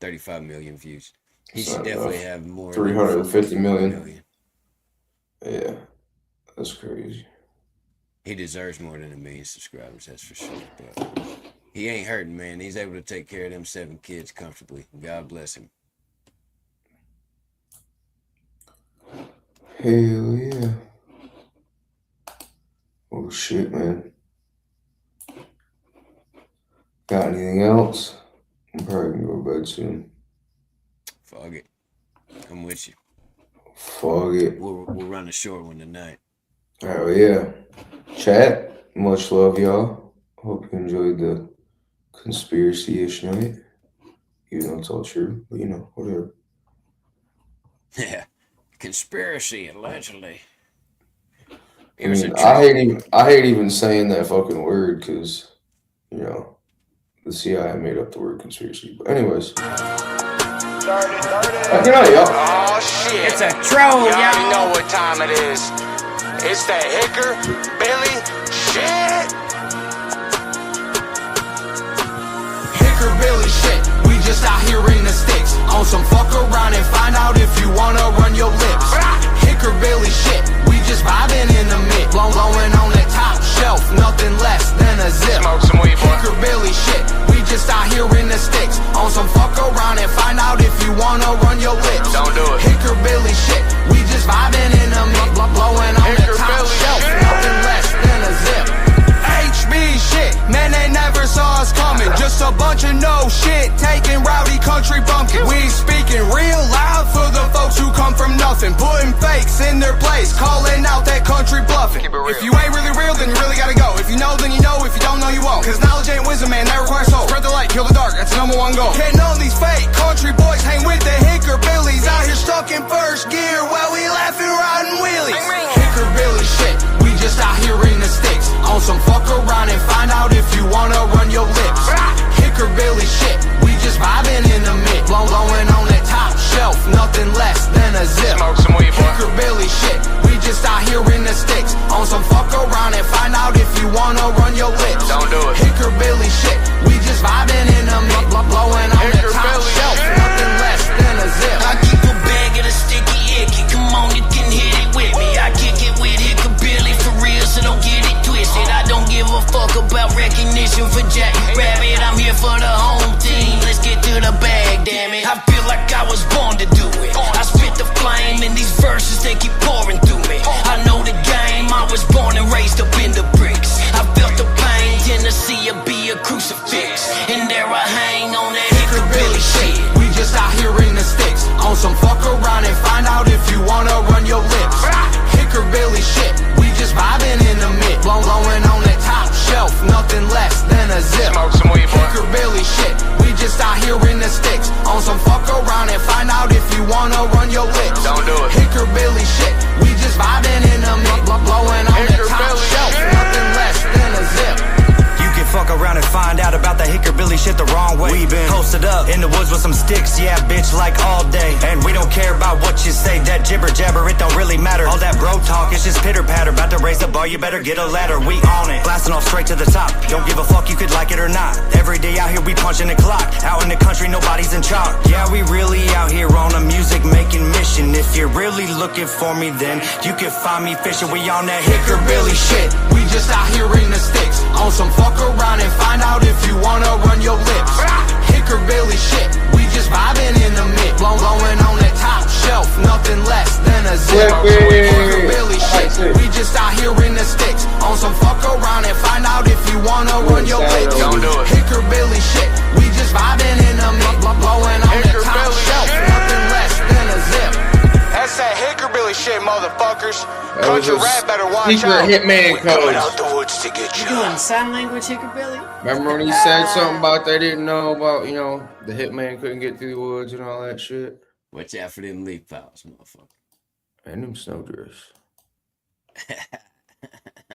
35 million views. He should definitely have more. 350 million. Yeah, that's crazy. He deserves more than 1 million subscribers, that's for sure. But he ain't hurting, man. He's able to take care of them 7 kids comfortably. God bless him. Hell yeah. Oh shit, man. Got anything else? I'm probably gonna go to bed soon. Fuck it. I'm with you. Fuck it. We'll run a short one tonight. Oh yeah. Chat, much love, y'all. Hope you enjoyed the conspiracy-ish night. Even though it's all true, but you know, whatever. Yeah. Conspiracy, allegedly. I mean, I hate even saying that fucking word because, you know, the CIA made up the word conspiracy. But anyways. Good night, y'all. Oh shit. It's a troll, you already y'all. know what time it is. It's that Hickerbilly shit. Hickerbilly shit, we just out here in the sticks. On some fuck around and find out if you wanna run your lips. Hickerbilly shit, we just vibing in the mix. Blowing on that top shelf, nothing less than a zip. Smoke some weed, boy. Hickerbilly shit, we just out here in the sticks. On some fuck around and find out if you wanna run your lips. Don't do it. Hickerbilly shit, we just vibing in the mix. Blowing on that top shelf, nothing less than a zip. HB shit, man, they never saw us coming. Just a bunch of no shit, taking rowdy country bumpkin. We speaking real loud for the folks who come from nothing. Putting fakes in their place, calling out that country bluffing. If you ain't really real, then you really gotta go. If you know, then you know. If you don't know, you won't. Cause knowledge ain't wisdom, man, that requires soul. Spread the light, kill the dark, that's the #1 goal. Can't none of these fake country boys hang with the Hickerbillies. Out here stuck in first gear while we laughing, riding wheelies. Hickerbilly shit, we just out here in the sticks. On some fuck around and find out if you wanna run your lips. Hickerbilly shit, we just vibing in the mix. Blowing on that top shelf, nothing less than a zip. Smoke some weed, boy. Hickerbilly shit, we just out here in the sticks. On some fuck around and find out if you wanna run your lips. Don't do it. Hickerbilly shit, we just vibing in the mix. Blowing on that top shelf, nothing less than a zip. I keep a bag of the sticky icky. Come on, you can hit it with me. I kick it with Hickerbilly for real, so don't get it twisted. I don't give a fuck about recognition for Jack Rabbit. I'm here for the home team. Let's get to the bag, damn it. I feel like I was born to do it. I spit the flame in these verses, they keep pouring through me. I know the game, I was born and raised up in the bricks. I felt the pain, Tennessee will be a crucifix. And there I hang on that Hickerbilly shit. We just out here in the sticks. On some fuck around and find out if you wanna run your lips. Hickerbilly shit, we just vibing in the mix. Blowing on that top shelf, nothing less than a zip. Smoke some weed, boy. Hickerbilly shit, we just out here in the sticks. On some fuck around and find out if you wanna run your lips. Don't do it. Hickerbilly shit, we just vibing in the mix. Blowing on that top Hickerbilly shelf, shit. nothing less than a zip. You can fuck around and find out about the Hickerbilly shit the wrong way. We been posted up in in the woods with some sticks, yeah, bitch, like all day. And we don't care about what you say, that jibber jabber, it don't really matter. All that bro talk, it's just pitter patter. About to raise the bar, you better get a ladder. We on it, blasting off straight to the top. Don't give a fuck, you could like it or not. Every day out here, we punching the clock. Out in the country, nobody's in chalk. Yeah, we really out here on a music making mission. If you're really looking for me, then you can find me fishing. We on that Hickerbilly shit. We just out here in the sticks. On some fuck around and find out if you wanna run your lips. Hickerbilly shit. We just vibing in the mix. Blowing on that top shelf. Nothing less than a zip. Hickerbilly shit. We just out here in the sticks. On some fuck around and find out if you wanna run your lips. Don't do it. Hickerbilly shit. We just vibing in the mix. Blowing on that top shelf. Nothing less than a zip. That's that Hickerbilly shit, motherfuckers. Country rat better watch Secret out. hitman Coming out codes. the woods to get You you. doing sign language, Hickerbilly? Remember when he said something about they didn't know about, you know, the hitman couldn't get through the woods and all that shit? Watch out for them leaf piles, motherfucker. And them snowdrifts.